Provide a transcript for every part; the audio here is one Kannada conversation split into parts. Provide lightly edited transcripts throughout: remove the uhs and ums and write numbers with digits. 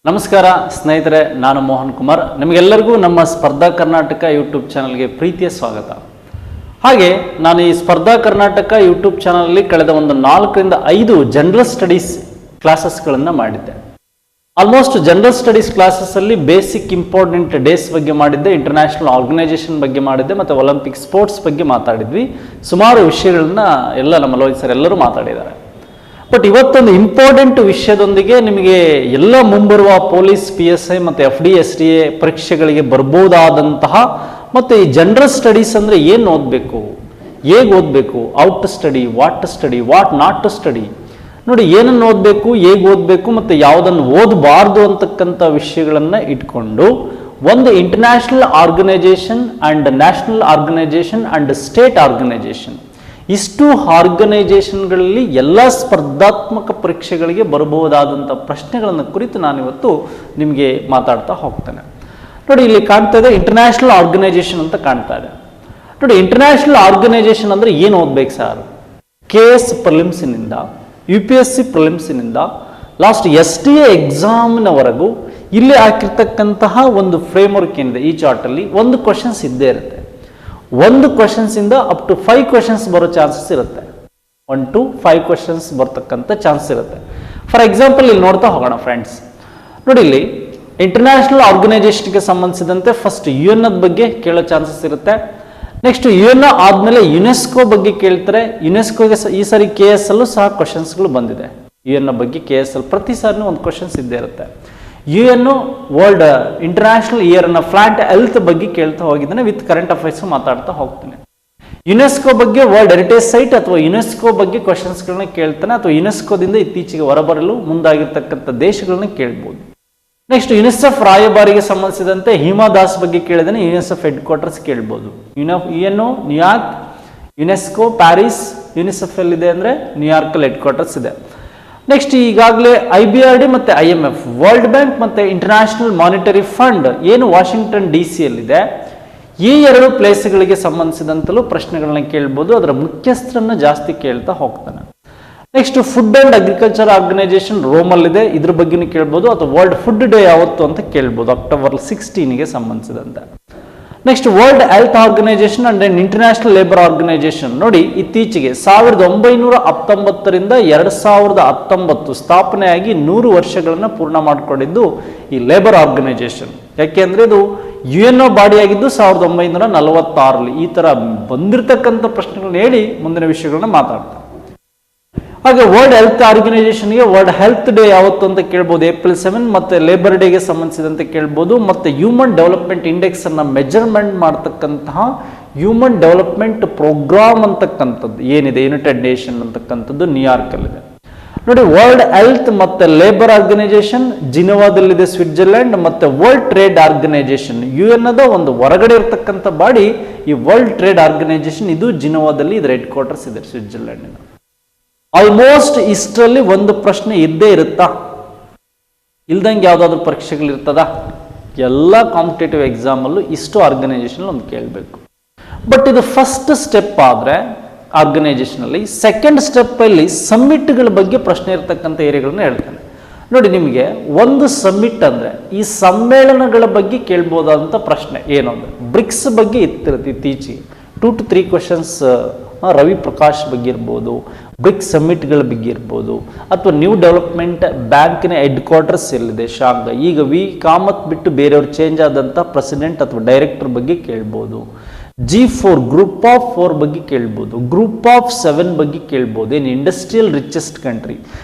ನಮಸ್ಕಾರ ಸ್ನೇಹಿತರೆ, ನಾನು ಮೋಹನ್ ಕುಮಾರ್. ನಿಮಗೆಲ್ಲರಿಗೂ ನಮ್ಮ ಸ್ಪರ್ಧಾ ಕರ್ನಾಟಕ ಯೂಟ್ಯೂಬ್ ಚಾನಲ್ಗೆ ಪ್ರೀತಿಯ ಸ್ವಾಗತ. ಹಾಗೆ ನಾನು ಈ ಸ್ಪರ್ಧಾ ಕರ್ನಾಟಕ ಯೂಟ್ಯೂಬ್ ಚಾನಲಲ್ಲಿ ಕಳೆದ ಒಂದು 4 ರಿಂದ 5 ಜನರಲ್ ಸ್ಟಡೀಸ್ ಕ್ಲಾಸಸ್ಗಳನ್ನು ಮಾಡಿದ್ದೆ. ಆಲ್ಮೋಸ್ಟ್ ಜನರಲ್ ಸ್ಟಡೀಸ್ ಕ್ಲಾಸಸ್ಸಲ್ಲಿ ಬೇಸಿಕ್ ಇಂಪಾರ್ಟೆಂಟ್ ಡೇಸ್ ಬಗ್ಗೆ ಮಾಡಿದ್ದೆ, ಇಂಟರ್ನ್ಯಾಷನಲ್ ಆರ್ಗನೈಸೇಷನ್ ಬಗ್ಗೆ ಮಾಡಿದ್ದೆ, ಮತ್ತು ಒಲಿಂಪಿಕ್ ಸ್ಪೋರ್ಟ್ಸ್ ಬಗ್ಗೆ ಮಾತಾಡಿದ್ವಿ. ಸುಮಾರು ವಿಷಯಗಳನ್ನ ನಮ್ಮ ಲೋಹಿತ್ ಸರ್ ಎಲ್ಲರೂ ಮಾತಾಡಿದ್ದಾರೆ. ಬಟ್ ಇವತ್ತೊಂದು ಇಂಪಾರ್ಟೆಂಟ್ ವಿಷಯದೊಂದಿಗೆ ನಿಮಗೆ ಎಲ್ಲ ಮುಂಬರುವ ಪೊಲೀಸ್, PSI ಮತ್ತು FD SDA ಪರೀಕ್ಷೆಗಳಿಗೆ ಬರ್ಬೋದಾದಂತಹ ಮತ್ತು ಈ ಜನರಲ್ ಸ್ಟಡೀಸ್ ಅಂದರೆ ಏನು ಓದಬೇಕು, ಹೇಗೆ ಓದಬೇಕು, how to study, what not to study, ನೋಡಿ ಏನನ್ನು ಓದಬೇಕು, ಹೇಗೆ ಓದಬೇಕು ಮತ್ತು ಯಾವುದನ್ನು ಓದಬಾರ್ದು ಅಂತಕ್ಕಂಥ ವಿಷಯಗಳನ್ನು ಇಟ್ಕೊಂಡು ಒಂದು international organisation and national organisation and state organisation, ಇಷ್ಟು ಆರ್ಗನೈಸೇಷನ್ಗಳಲ್ಲಿ ಎಲ್ಲ ಸ್ಪರ್ಧಾತ್ಮಕ ಪರೀಕ್ಷೆಗಳಿಗೆ ಬರಬಹುದಾದಂಥ ಪ್ರಶ್ನೆಗಳನ್ನು ಕುರಿತು ನಾನಿವತ್ತು ನಿಮಗೆ ಮಾತಾಡ್ತಾ ಹೋಗ್ತೇನೆ. ನೋಡಿ, ಇಲ್ಲಿ ಕಾಣ್ತಾ ಇದೆ ಇಂಟರ್ನ್ಯಾಷನಲ್ ಆರ್ಗನೈಸೇಷನ್ ಅಂತ ಕಾಣ್ತಾ ಇದೆ. ನೋಡಿ, ಇಂಟರ್ನ್ಯಾಷನಲ್ ಆರ್ಗನೈಸೇಷನ್ ಅಂದರೆ ಏನು ಓದ್ಬೇಕು ಸರ್? KS ಪ್ರಿಲಿಮ್ಸಿನಿಂದ, UPSC ಪ್ರಿಲಿಮ್ಸಿನಿಂದ ಲಾಸ್ಟ್ SDA ಎಕ್ಸಾಮ್ನವರೆಗೂ ಇಲ್ಲಿ ಹಾಕಿರ್ತಕ್ಕಂತಹ ಒಂದು ಫ್ರೇಮ್ವರ್ಕ್ ಏನಿದೆ ಈ ಚಾರ್ಟಲ್ಲಿ ಒಂದು ಕ್ವಶನ್ಸ್ ಇದ್ದೇ ಇರುತ್ತೆ. ಒಂದು ಕ್ವಶನ್ಸ್ ಇಂದ ಅಪ್ ಟು 5 ಕ್ವಶನ್ಸ್ ಬರೋ ಚಾನ್ಸಸ್ ಇರುತ್ತೆ. 1 to 5 ಕ್ವಶನ್ಸ್ ಬರ್ತಕ್ಕಂಥ ಚಾನ್ಸ್ ಇರುತ್ತೆ. ಫಾರ್ ಎಕ್ಸಾಂಪಲ್ ಇಲ್ಲಿ ನೋಡ್ತಾ ಹೋಗೋಣ ಫ್ರೆಂಡ್ಸ್. ನೋಡಿ, ಇಲ್ಲಿ ಇಂಟರ್ನ್ಯಾಷನಲ್ ಆರ್ಗನೈಸೇಷನ್ಗೆ ಸಂಬಂಧಿಸಿದಂತೆ ಫಸ್ಟ್ UN ಬಗ್ಗೆ ಕೇಳೋ ಚಾನ್ಸಸ್ ಇರುತ್ತೆ. ನೆಕ್ಸ್ಟ್ UN ಆದಮೇಲೆ ಯುನೆಸ್ಕೋ ಬಗ್ಗೆ ಕೇಳ್ತಾರೆ. ಯುನೆಸ್ಕೋಗೆ ಈ ಸಾರಿ KS ಅಲ್ಲೂ ಸಹ ಕ್ವಶನ್ಸ್ಗಳು ಬಂದಿದೆ. UN ಬಗ್ಗೆ KS ಅಲ್ಲಿ ಪ್ರತಿ ಸಾರಿನೂ ಒಂದು ಕ್ವಶನ್ಸ್ ಇದ್ದೇ ಇರುತ್ತೆ. UN ವರ್ಲ್ಡ್ ಇಂಟರ್ನ್ಯಾಷನಲ್ ಇಯರ್ ಅನ್ನ ಫ್ಲಾಟ್ ಹೆಲ್ತ್ ಬಗ್ಗೆ ಕೇಳ್ತಾ ಹೋಗಿದ್ದಾನೆ, ವಿತ್ ಕರೆಂಟ್ ಅಫೇರ್ಸ್ ಮಾತಾಡ್ತಾ ಹೋಗ್ತಾನೆ. ಯುನೆಸ್ಕೋ ಬಗ್ಗೆ ವರ್ಲ್ಡ್ ಹೆರಿಟೇಜ್ ಸೈಟ್ ಅಥವಾ ಯುನೆಸ್ಕೋ ಬಗ್ಗೆ ಕ್ವಶನ್ಸ್ಗಳನ್ನ ಕೇಳ್ತಾನೆ, ಅಥವಾ ಯುನೆಸ್ಕೋದಿಂದ ಇತ್ತೀಚೆಗೆ ಹೊರಬರಲು ಮುಂದಾಗಿರ್ತಕ್ಕಂಥ ದೇಶಗಳನ್ನ ಕೇಳ್ಬೋದು. ನೆಕ್ಸ್ಟ್ UNICEF ರಾಯಭಾರಿಗೆ ಸಂಬಂಧಿಸಿದಂತೆ ಹಿಮಾ ದಾಸ್ ಬಗ್ಗೆ ಕೇಳಿದಾನೆ, UNICEF ಹೆಡ್ ಕ್ವಾರ್ಟರ್ಸ್ ಕೇಳ್ಬೋದು. UNO New York, UNESCO Paris, UNICEF ಎಲ್ಲಿದೆ ಅಂದರೆ ನ್ಯೂಯಾರ್ಕಲ್ಲಿ ಹೆಡ್ ಕ್ವಾರ್ಟರ್ಸ್ ಇದೆ. ನೆಕ್ಸ್ಟ್ ಈಗಾಗಲೇ IBRD ಮತ್ತು IMF, ವರ್ಲ್ಡ್ ಬ್ಯಾಂಕ್ ಮತ್ತು ಇಂಟರ್ನ್ಯಾಷನಲ್ ಮಾನಿಟರಿ ಫಂಡ್ ಏನು ವಾಷಿಂಗ್ಟನ್ DC ಯಲ್ಲಿದೆ, ಈ 2 ಪ್ಲೇಸ್ಗಳಿಗೆ ಸಂಬಂಧಿಸಿದಂತಲೂ ಪ್ರಶ್ನೆಗಳನ್ನ ಕೇಳ್ಬೋದು. ಅದರ ಮುಖ್ಯಸ್ಥರನ್ನ ಜಾಸ್ತಿ ಕೇಳ್ತಾ ಹೋಗ್ತಾನೆ. Next food and agriculture organisation ರೋಮಲ್ಲಿದೆ, ಇದ್ರ ಬಗ್ಗೆನೂ ಕೇಳ್ಬೋದು. ಅಥವಾ ವರ್ಲ್ಡ್ ಫುಡ್ ಡೇ ಯಾವತ್ತು ಅಂತ ಕೇಳ್ಬೋದು, ಅಕ್ಟೋಬರ್ 16ಗೆ ಸಂಬಂಧಿಸಿದಂತೆ. Next world health organisation and international labour organisation. ನೋಡಿ, ಇತ್ತೀಚೆಗೆ 1919 ರಿಂದ 2019 ಸ್ಥಾಪನೆಯಾಗಿ 100 ವರ್ಷಗಳನ್ನ ಪೂರ್ಣ ಮಾಡಿಕೊಂಡಿದ್ದು ಈ ಲೇಬರ್ ಆರ್ಗನೈಸೇಷನ್. ಯಾಕೆಂದ್ರೆ ಇದು UNO ಬಾಡಿಯಾಗಿದ್ದು 1946. ಈ ತರ ಬಂದಿರತಕ್ಕಂಥ ಪ್ರಶ್ನೆಗಳನ್ನ ಹೇಳಿ ಮುಂದಿನ ವಿಷಯಗಳನ್ನ ಮಾತಾಡ್ತಾರೆ. ಹಾಗೆ ವರ್ಲ್ಡ್ ಹೆಲ್ತ್ ಆರ್ಗನೈಸೇಷನ್ಗೆ ವರ್ಲ್ಡ್ ಹೆಲ್ತ್ ಡೇ ಯಾವತ್ತು ಅಂತ ಕೇಳ್ಬೋದು, April 7. ಮತ್ತೆ ಲೇಬರ್ ಡೇಗೆ ಸಂಬಂಧಿಸಿದಂತೆ ಕೇಳ್ಬೋದು. ಮತ್ತೆ ಹ್ಯೂಮನ್ ಡೆವಲಪ್ಮೆಂಟ್ ಇಂಡೆಕ್ಸ್ ಅನ್ನ ಮೆಜರ್ಮೆಂಟ್ ಮಾಡ್ತಕ್ಕಂತಹ ಹ್ಯೂಮನ್ ಡೆವಲಪ್ಮೆಂಟ್ ಪ್ರೋಗ್ರಾಮ್ ಅಂತಕ್ಕಂಥದ್ದು ಏನಿದೆ, ಯುನೈಟೆಡ್ ನೇಷನ್ ಅಂತಕ್ಕಂಥದ್ದು ನ್ಯೂಯಾರ್ಕ್ ಅಲ್ಲಿದೆ. ನೋಡಿ, ವರ್ಲ್ಡ್ ಹೆಲ್ತ್ ಮತ್ತೆ ಲೇಬರ್ ಆರ್ಗನೈಸೇಷನ್ ಜಿನೋವಾದಲ್ಲಿದೆ, ಸ್ವಿಟ್ಜರ್ಲೆಂಡ್. ಮತ್ತೆ ವರ್ಲ್ಡ್ ಟ್ರೇಡ್ ಆರ್ಗನೈಸೇಷನ್ UN ಒಂದು ಹೊರಗಡೆ ಇರತಕ್ಕಂಥ ಬಾಡಿ ಈ ವರ್ಲ್ಡ್ ಟ್ರೇಡ್ ಆರ್ಗನೈಸೇಷನ್, ಇದು ಜಿನೋವಾದಲ್ಲಿ ಇದರ ಹೆಡ್ ಕ್ವಾರ್ಟರ್ಸ್ ಇದೆ, ಸ್ವಿಟ್ಜರ್ಲೆಂಡ್. ಆಲ್ಮೋಸ್ಟ್ ಇಷ್ಟರಲ್ಲಿ ಒಂದು ಪ್ರಶ್ನೆ ಇದ್ದೇ ಇರುತ್ತಾ? ಇಲ್ದಂಗೆ ಯಾವುದಾದ್ರೂ ಪರೀಕ್ಷೆಗಳಿರ್ತದ? ಎಲ್ಲ ಕಾಂಪಿಟೇಟಿವ್ ಎಕ್ಸಾಮಲ್ಲೂ ಇಷ್ಟು ಆರ್ಗನೈಸೇಷನ್ ಒಂದು ಕೇಳಬೇಕು. ಬಟ್ ಇದು ಫಸ್ಟ್ ಸ್ಟೆಪ್ ಆದರೆ ಆರ್ಗನೈಸೇಷನಲ್ಲಿ, ಸೆಕೆಂಡ್ ಸ್ಟೆಪ್ಪಲ್ಲಿ ಸಮ್ಮಿಟ್ಗಳ ಬಗ್ಗೆ ಪ್ರಶ್ನೆ ಇರ್ತಕ್ಕಂಥ ಏರಿಯಾಗಳನ್ನ ಹೇಳ್ತಾನೆ. ನೋಡಿ, ನಿಮಗೆ ಒಂದು ಸಮ್ಮಿಟ್ ಅಂದರೆ ಈ ಸಮ್ಮೇಳನಗಳ ಬಗ್ಗೆ ಕೇಳ್ಬೋದಾದಂಥ ಪ್ರಶ್ನೆ ಏನು ಅಂದರೆ ಬ್ರಿಕ್ಸ್ ಬಗ್ಗೆ ಇರ್ತಿರುತ್ತೆ. ಇತ್ತೀಚೆಗೆ 2 to 3 ಕ್ವಶನ್ಸ್ ರವಿ ಪ್ರಕಾಶ್ ಬಗ್ಗೆ ಇರ್ಬೋದು, ಬ್ರಿಕ್ಸ್ ಸಮ್ಮಿಟ್ಗಳ ಬಗ್ಗೆ ಇರ್ಬೋದು, ಅಥವಾ ನ್ಯೂ ಡೆವಲಪ್ಮೆಂಟ್ ಬ್ಯಾಂಕಿನ ಹೆಡ್ ಕ್ವಾರ್ಟರ್ಸ್ ಎಲ್ಲಿದೆ, ಶಾಂಘೈ. ಈಗ ವಿ ಕಾಮತ್ ಬಿಟ್ಟು ಬೇರೆಯವ್ರು ಚೇಂಜ್ ಆದಂಥ ಪ್ರೆಸಿಡೆಂಟ್ ಅಥವಾ ಡೈರೆಕ್ಟರ್ ಬಗ್ಗೆ ಕೇಳ್ಬೋದು. G4 ಗ್ರೂಪ್ ಆಫ್ 4 ಬಗ್ಗೆ ಕೇಳ್ಬೋದು. ಗ್ರೂಪ್ ಆಫ್ 7 ಬಗ್ಗೆ ಕೇಳ್ಬೋದು, ಏನು industrial richest country.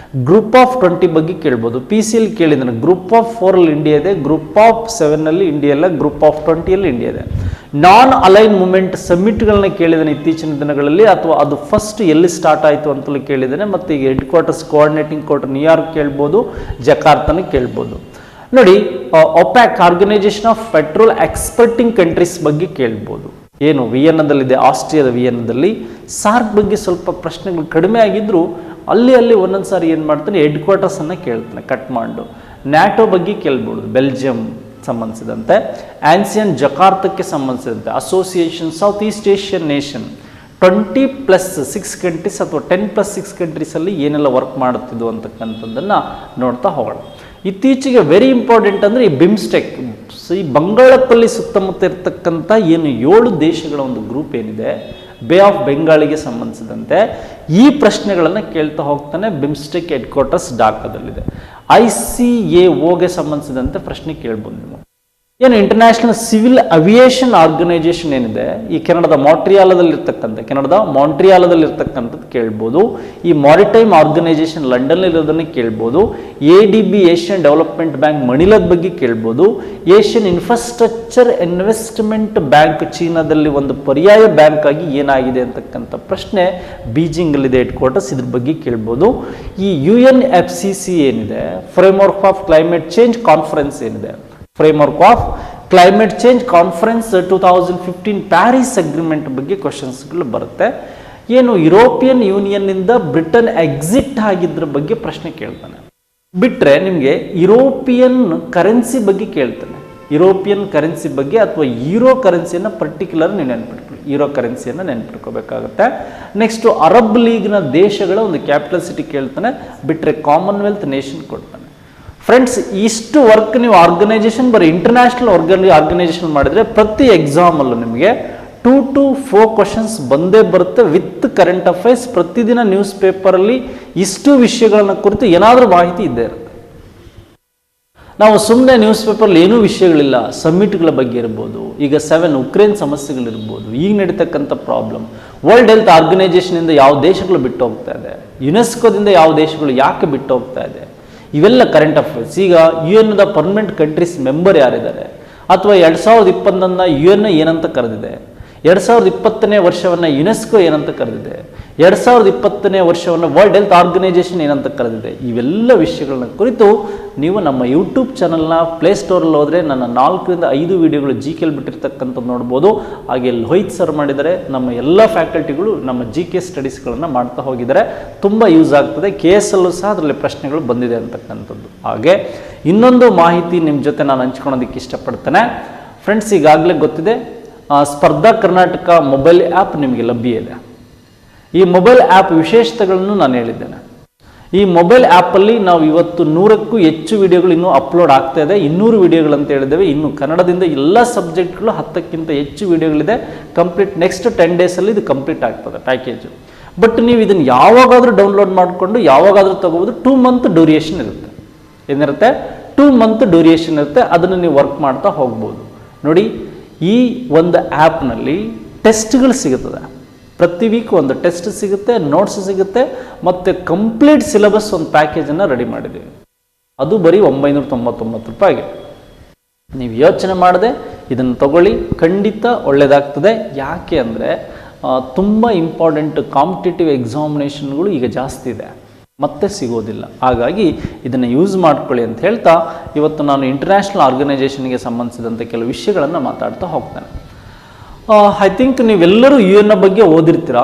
Group of 20 ಬಗ್ಗೆ ಕೇಳ್ಬೋದು. PCL ಕೇಳಿದಾನೆ, ಗ್ರೂಪ್ ಆಫ್ 4 ಇಂಡಿಯಾ ಇದೆ, ಗ್ರೂಪ್ ಆಫ್ 7 ಇಂಡಿಯಾ ಇಲ್ಲ, ಗ್ರೂಪ್ ಆಫ್ 20 ಇಂಡಿಯಾ ಇದೆ. ನಾನ್ ಅಲೈನ್ ಮೂವ್ಮೆಂಟ್ ಸಮ್ಮಿಟ್ಗಳನ್ನ ಕೇಳಿದಾನೆ ಇತ್ತೀಚಿನ ದಿನಗಳಲ್ಲಿ, ಅಥವಾ ಅದು ಫಸ್ಟ್ ಎಲ್ಲಿ ಸ್ಟಾರ್ಟ್ ಆಯಿತು ಅಂತಲೂ ಕೇಳಿದ್ದಾನೆ. ಮತ್ತು ಈಗ headquarters coordinating quarter New York ಕೇಳ್ಬೋದು, ಜಕಾರ್ತನ ಕೇಳ್ಬೋದು. ನೋಡಿ, OPEC organisation of petrol exporting countries ಬಗ್ಗೆ ಕೇಳ್ಬೋದು, ಏನು ವಿಯೆನ್ನಾದಲ್ಲಿದೆ, ಆಸ್ಟ್ರಿಯಾದ ವಿಯೆನ್ನಾದಲ್ಲಿ. ಸಾರ್ಕ್ ಬಗ್ಗೆ ಸ್ವಲ್ಪ ಪ್ರಶ್ನೆಗಳು ಕಡಿಮೆ ಆಗಿದ್ರು ಅಲ್ಲಿ ಒಂದೊಂದು ಸಾರಿ ಏನು ಮಾಡ್ತಾನೆ, ಹೆಡ್ ಕ್ವಾರ್ಟರ್ಸನ್ನು ಕೇಳ್ತಾನೆ ಕಟ್ ಮಾಡಿ. ನ್ಯಾಟೋ ಬಗ್ಗೆ ಕೇಳ್ಬೋದು, ಬೆಲ್ಜಿಯಂ ಸಂಬಂಧಿಸಿದಂತೆ. ಆನ್ಸಿಯನ್ ಜಕಾರ್ತಕ್ಕೆ ಸಂಬಂಧಿಸಿದಂತೆ association south East Asian nation 20+6 countries ಅಥವಾ 10+6 ಕಂಟ್ರೀಸಲ್ಲಿ ಏನೆಲ್ಲ ವರ್ಕ್ ಮಾಡುತ್ತಿದ್ದು ಅಂತಕ್ಕಂಥದ್ದನ್ನು ನೋಡ್ತಾ ಹೋಗೋಣ. ಇತ್ತೀಚೆಗೆ ವೆರಿ ಇಂಪಾರ್ಟೆಂಟ್ ಅಂದರೆ ಈ ಬಿಮ್ಸ್ಟೆಕ್, ಈ ಬಂಗಾಳಕೊಲ್ಲಿ ಸುತ್ತಮುತ್ತ ಇರತಕ್ಕಂಥ ಏನು 7 ದೇಶಗಳ ಒಂದು ಗ್ರೂಪ್ ಏನಿದೆ, ಬೇ ಆಫ್ ಬೆಂಗಾಳಿಗೆ ಸಂಬಂಧಿಸಿದಂತೆ ಈ ಪ್ರಶ್ನೆಗಳನ್ನು ಕೇಳ್ತಾ ಹೋಗ್ತಾನೆ. ಬಿಮ್ಸ್ಟೆಕ್ ಹೆಡ್ ಕ್ವಾರ್ಟರ್ಸ್ ಢಾಕಾದಲ್ಲಿದೆ. ICAOಗೆ ಸಂಬಂಧಿಸಿದಂತೆ ಪ್ರಶ್ನೆ ಕೇಳ್ಬೋದು ನೀವು. ಏನು ಇಂಟರ್ನ್ಯಾಷನಲ್ ಸಿವಿಲ್ ಅವಿಯೇಷನ್ ಆರ್ಗನೈಜೇಷನ್ ಏನಿದೆ, ಈ ಕೆನಡಾದ ಮಾಂಟ್ರಿಯಾಲದಲ್ಲಿರ್ತಕ್ಕಂಥದ್ದು ಕೇಳ್ಬೋದು. ಈ ಮಾರಿಟೈಮ್ ಆರ್ಗನೈಜೇಷನ್ ಲಂಡನ್ ಇರೋದನ್ನು ಕೇಳ್ಬೋದು. ADB ಏಷ್ಯನ್ ಡೆವಲಪ್ಮೆಂಟ್ ಬ್ಯಾಂಕ್ ಮಣಿಲದ ಬಗ್ಗೆ ಕೇಳ್ಬೋದು. ಏಷ್ಯನ್ ಇನ್ಫ್ರಾಸ್ಟ್ರಕ್ಚರ್ ಇನ್ವೆಸ್ಟ್ಮೆಂಟ್ ಬ್ಯಾಂಕ್ ಚೀನಾದಲ್ಲಿ ಒಂದು ಪರ್ಯಾಯ ಬ್ಯಾಂಕ್ ಆಗಿ ಏನಾಗಿದೆ ಅಂತಕ್ಕಂಥ ಪ್ರಶ್ನೆ ಬೀಜಿಂಗಲ್ಲಿದೆ ಹೆಡ್ ಕ್ವಾರ್ಟರ್ಸ್, ಇದ್ರ ಬಗ್ಗೆ ಕೇಳ್ಬೋದು. ಈ UNFCC ಏನಿದೆ, framework of climate change conference ಏನಿದೆ, framework of climate change conference 2015 Paris agreement ಬಗ್ಗೆ ಕ್ವಶನ್ಸ್ಗಳು ಬರುತ್ತೆ. ಏನು ಯುರೋಪಿಯನ್ ಯೂನಿಯನ್ನಿಂದ ಬ್ರಿಟನ್ ಎಕ್ಸಿಟ್ ಆಗಿದ್ರ ಬಗ್ಗೆ ಪ್ರಶ್ನೆ ಕೇಳ್ತಾನೆ. ಬಿಟ್ಟರೆ ನಿಮಗೆ ಯುರೋಪಿಯನ್ ಕರೆನ್ಸಿ ಬಗ್ಗೆ ಕೇಳ್ತಾನೆ. ಯುರೋಪಿಯನ್ ಕರೆನ್ಸಿ ಬಗ್ಗೆ ಅಥವಾ ಯೂರೋ ಕರೆನ್ಸಿಯನ್ನು ಪರ್ಟಿಕ್ಯುಲರ್ ನೀವು ನೆನ್ಪಿಟ್ಕೊಳ್ಳಿ, ಯೂರೋ ಕರೆನ್ಸಿಯನ್ನು ನೆನ್ಪಿಟ್ಕೋಬೇಕಾಗುತ್ತೆ. ನೆಕ್ಸ್ಟು ಅರಬ್ ಲೀಗ್ನ ದೇಶಗಳ ಒಂದು ಕ್ಯಾಪಿಟಲ್ ಸಿಟಿ ಕೇಳ್ತಾನೆ. ಬಿಟ್ಟರೆ ಕಾಮನ್ವೆಲ್ತ್ ನೇಷನ್ ಕೊಡ್ತಾನೆ. ಫ್ರೆಂಡ್ಸ್, ಇಷ್ಟು ವರ್ಕ್ ನೀವು ಆರ್ಗನೈಜೇಷನ್ ಬರೀ ಇಂಟರ್ನ್ಯಾಷನಲ್ ಆರ್ಗನೈಜೇಷನ್ ಮಾಡಿದರೆ ಪ್ರತಿ ಎಕ್ಸಾಮಲ್ಲೂ ನಿಮಗೆ 2 to 4 ಕ್ವಶನ್ಸ್ ಬಂದೇ ಬರುತ್ತೆ ವಿತ್ ಕರೆಂಟ್ ಅಫೇರ್ಸ್. ಪ್ರತಿದಿನ ನ್ಯೂಸ್ ಪೇಪರಲ್ಲಿ ಇಷ್ಟು ವಿಷಯಗಳನ್ನ ಕುರಿತು ಏನಾದರೂ ಮಾಹಿತಿ ಇದ್ದೇ ಇರುತ್ತೆ. ನಾವು ಸುಮ್ಮನೆ ನ್ಯೂಸ್ ಪೇಪರ್ಲಿ ಏನೂ ವಿಷಯಗಳಿಲ್ಲ, ಸಮ್ಮಿಟ್ಗಳ ಬಗ್ಗೆ ಇರ್ಬೋದು, ಈಗ 7 ಉಕ್ರೇನ್ ಸಮಸ್ಯೆಗಳಿರ್ಬೋದು, ಈಗ ನಡೀತಕ್ಕಂಥ ಪ್ರಾಬ್ಲಮ್, ವರ್ಲ್ಡ್ ಹೆಲ್ತ್ ಆರ್ಗನೈಜೇಷನಿಂದ ಯಾವ ದೇಶಗಳು ಬಿಟ್ಟು ಹೋಗ್ತಾ ಇದೆ, ಯುನೆಸ್ಕೋದಿಂದ ಯಾವ ದೇಶಗಳು ಯಾಕೆ ಬಿಟ್ಟು ಹೋಗ್ತಾ ಇದೆ, ಇವೆಲ್ಲ ಕರೆಂಟ್ ಅಫೇರ್ಸ್. ಈಗ UN ಪರ್ಮನೆಂಟ್ ಕಂಟ್ರೀಸ್ ಮೆಂಬರ್ ಯಾರಿದ್ದಾರೆ, ಅಥವಾ 2021 UN ಏನಂತ ಕರೆದಿದೆ, 2020ನೇ ವರ್ಷವನ್ನು ಯುನೆಸ್ಕೋ ಏನಂತ ಕರೆದಿದೆ, 2020ನೇ ವರ್ಷವನ್ನು ವರ್ಲ್ಡ್ ಹೆಲ್ತ್ ಆರ್ಗನೈಜೇಷನ್ ಏನಂತ ಕರೆದಿದೆ, ಇವೆಲ್ಲ ವಿಷಯಗಳನ್ನ ಕುರಿತು ನೀವು ನಮ್ಮ ಯೂಟ್ಯೂಬ್ ಚಾನಲ್ನ ಪ್ಲೇಸ್ಟೋರಲ್ಲಿ ಹೋದರೆ ನನ್ನ 4 ರಿಂದ 5 ವಿಡಿಯೋಗಳು GK ಬಿಟ್ಟಿರ್ತಕ್ಕಂಥದ್ದು ನೋಡ್ಬೋದು. ಹಾಗೆ ಲೋಹಿತ್ ಸರ್ ಮಾಡಿದರೆ, ನಮ್ಮ ಎಲ್ಲ ಫ್ಯಾಕಲ್ಟಿಗಳು ನಮ್ಮ GK ಸ್ಟಡೀಸ್ಗಳನ್ನು ಮಾಡ್ತಾ ಹೋಗಿದ್ದಾರೆ. ತುಂಬ ಯೂಸ್ ಆಗ್ತದೆ. KS ಅಲ್ಲೂ ಸಹ ಅದರಲ್ಲಿ ಪ್ರಶ್ನೆಗಳು ಬಂದಿದೆ ಅಂತಕ್ಕಂಥದ್ದು. ಹಾಗೆ ಇನ್ನೊಂದು ಮಾಹಿತಿ ನಿಮ್ಮ ಜೊತೆ ನಾನು ಹಂಚ್ಕೊಳೋದಕ್ಕೆ ಇಷ್ಟಪಡ್ತೇನೆ. ಫ್ರೆಂಡ್ಸ್, ಈಗಾಗಲೇ ಗೊತ್ತಿದೆ, ಸ್ಪರ್ಧಾ ಕರ್ನಾಟಕ ಮೊಬೈಲ್ ಆ್ಯಪ್ ನಿಮಗೆ ಲಭ್ಯ ಇದೆ. ಈ ಮೊಬೈಲ್ ಆ್ಯಪ್ ವಿಶೇಷತೆಗಳನ್ನು ನಾನು ಹೇಳಿದ್ದೇನೆ. ಈ ಮೊಬೈಲ್ ಆ್ಯಪಲ್ಲಿ ನಾವು ಇವತ್ತು 100ಕ್ಕೂ ಹೆಚ್ಚು ವಿಡಿಯೋಗಳು ಇನ್ನೂ ಅಪ್ಲೋಡ್ ಆಗ್ತಾ ಇದೆ. 200 ವಿಡಿಯೋಗಳಂತ ಹೇಳಿದ್ದೇವೆ. ಇನ್ನು ಕನ್ನಡದಿಂದ ಎಲ್ಲ ಸಬ್ಜೆಕ್ಟ್ಗಳು 10ಕ್ಕಿಂತ ಹೆಚ್ಚು ವಿಡಿಯೋಗಳಿದೆ. ಕಂಪ್ಲೀಟ್ ನೆಕ್ಸ್ಟ್ 10 ಡೇಸಲ್ಲಿ ಇದು ಕಂಪ್ಲೀಟ್ ಆಗ್ತದೆ ಪ್ಯಾಕೇಜು. ಬಟ್ ನೀವು ಇದನ್ನು ಯಾವಾಗಾದರೂ ಡೌನ್ಲೋಡ್ ಮಾಡಿಕೊಂಡು ಯಾವಾಗಾದರೂ ತಗೋಬೋದು. 2 ಮಂತ್ ಡ್ಯೂರೇಷನ್ ಇರುತ್ತೆ. ಏನಿರುತ್ತೆ? 2 ಮಂತ್ ಡ್ಯೂರೇಷನ್ ಇರುತ್ತೆ. ಅದನ್ನು ನೀವು ವರ್ಕ್ ಮಾಡ್ತಾ ಹೋಗ್ಬೋದು. ನೋಡಿ, ಈ ಒಂದು ಆ್ಯಪ್ನಲ್ಲಿ ಟೆಸ್ಟ್ಗಳು ಸಿಗುತ್ತದೆ. ಪ್ರತಿ ವೀಕ್ ಒಂದು ಟೆಸ್ಟ್ ಸಿಗುತ್ತೆ, ನೋಟ್ಸ್ ಸಿಗುತ್ತೆ, ಮತ್ತು ಕಂಪ್ಲೀಟ್ ಸಿಲೆಬಸ್ ಒಂದು ಪ್ಯಾಕೇಜನ್ನು ರೆಡಿ ಮಾಡಿದ್ದೀವಿ. ಅದು ಬರೀ 999 ರೂಪಾಯಿಗೆ. ನೀವು ಯೋಚನೆ ಮಾಡದೆ ಇದನ್ನು ತಗೊಳ್ಳಿ, ಖಂಡಿತ ಒಳ್ಳೆಯದಾಗ್ತದೆ. ಯಾಕೆ ಅಂದರೆ ತುಂಬ ಇಂಪಾರ್ಟೆಂಟ್ ಕಾಂಪಿಟೇಟಿವ್ ಎಕ್ಸಾಮಿನೇಷನ್ಗಳು ಈಗ ಜಾಸ್ತಿ ಇದೆ, ಮತ್ತೆ ಸಿಗೋದಿಲ್ಲ. ಹಾಗಾಗಿ ಇದನ್ನು ಯೂಸ್ ಮಾಡ್ಕೊಳ್ಳಿ ಅಂತ ಹೇಳ್ತಾ ಇವತ್ತು ನಾನು ಇಂಟರ್ನ್ಯಾಷನಲ್ ಆರ್ಗನೈಜೇಷನ್ಗೆ ಸಂಬಂಧಿಸಿದಂಥ ಕೆಲವು ವಿಷಯಗಳನ್ನು ಮಾತಾಡ್ತಾ ಹೋಗ್ತೇನೆ. ಐ ಥಿಂಕ್ ನೀವೆಲ್ಲರೂ UN ಬಗ್ಗೆ ಓದಿರ್ತೀರ.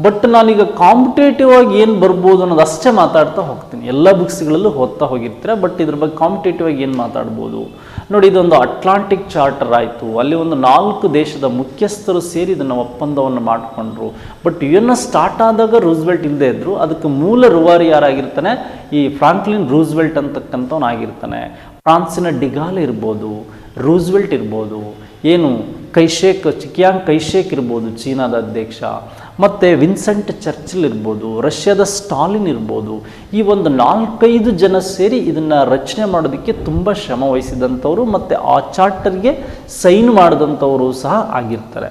ಬಟ್ ನಾನೀಗ ಕಾಂಪಿಟೇಟಿವ್ ಆಗಿ ಏನು ಬರ್ಬೋದು ಅನ್ನೋದು ಅಷ್ಟೇ ಮಾತಾಡ್ತಾ ಹೋಗ್ತೀನಿ. ಎಲ್ಲ ಬುಕ್ಸ್ಗಳಲ್ಲೂ ಓದ್ತಾ ಹೋಗಿರ್ತೀರ. ಬಟ್ ಇದ್ರ ಬಗ್ಗೆ ಕಾಂಪಿಟೇಟಿವ್ ಆಗಿ ಏನು ಮಾತಾಡ್ಬೋದು ನೋಡಿ. ಇದೊಂದು ಅಟ್ಲಾಂಟಿಕ್ ಚಾರ್ಟರ್ ಆಯಿತು. ಅಲ್ಲಿ ಒಂದು 4 ದೇಶದ ಮುಖ್ಯಸ್ಥರು ಸೇರಿ ಇದನ್ನು ಒಪ್ಪಂದವನ್ನು ಮಾಡಿಕೊಂಡ್ರು. ಬಟ್ UN ಸ್ಟಾರ್ಟ್ ಆದಾಗ ರೂಸ್ವೆಲ್ಟ್ ಇಲ್ಲದೆ ಇದ್ದರು. ಅದಕ್ಕೆ ಮೂಲ ರೂವಾರಿ ಯಾರಾಗಿರ್ತಾನೆ? ಈ ಫ್ರಾಂಕ್ಲಿನ್ ರೂಸ್ವೆಲ್ಟ್ ಅಂತಕ್ಕಂಥವನಾಗಿರ್ತಾನೆ. ಫ್ರಾನ್ಸಿನ ಡಿಗಾಲ್ ಇರ್ಬೋದು, ರೂಸ್ವೆಲ್ಟ್ ಇರ್ಬೋದು, ಏನು ಚಿಕಿಯಾಂಗ್ ಕೈಶೇಕ್ ಇರ್ಬೋದು ಚೀನಾದ ಅಧ್ಯಕ್ಷ, ಮತ್ತು ವಿನ್ಸೆಂಟ್ ಚರ್ಚಿಲ್ ಇರ್ಬೋದು, ರಷ್ಯಾದ ಸ್ಟಾಲಿನ್ ಇರ್ಬೋದು. ಈ ಒಂದು 4-5 ಜನ ಸೇರಿ ಇದನ್ನು ರಚನೆ ಮಾಡೋದಕ್ಕೆ ತುಂಬ ಶ್ರಮ ವಹಿಸಿದಂಥವ್ರು ಮತ್ತು ಆ ಚಾರ್ಟರ್ಗೆ ಸೈನ್ ಮಾಡಿದಂಥವರು ಸಹ ಆಗಿರ್ತಾರೆ.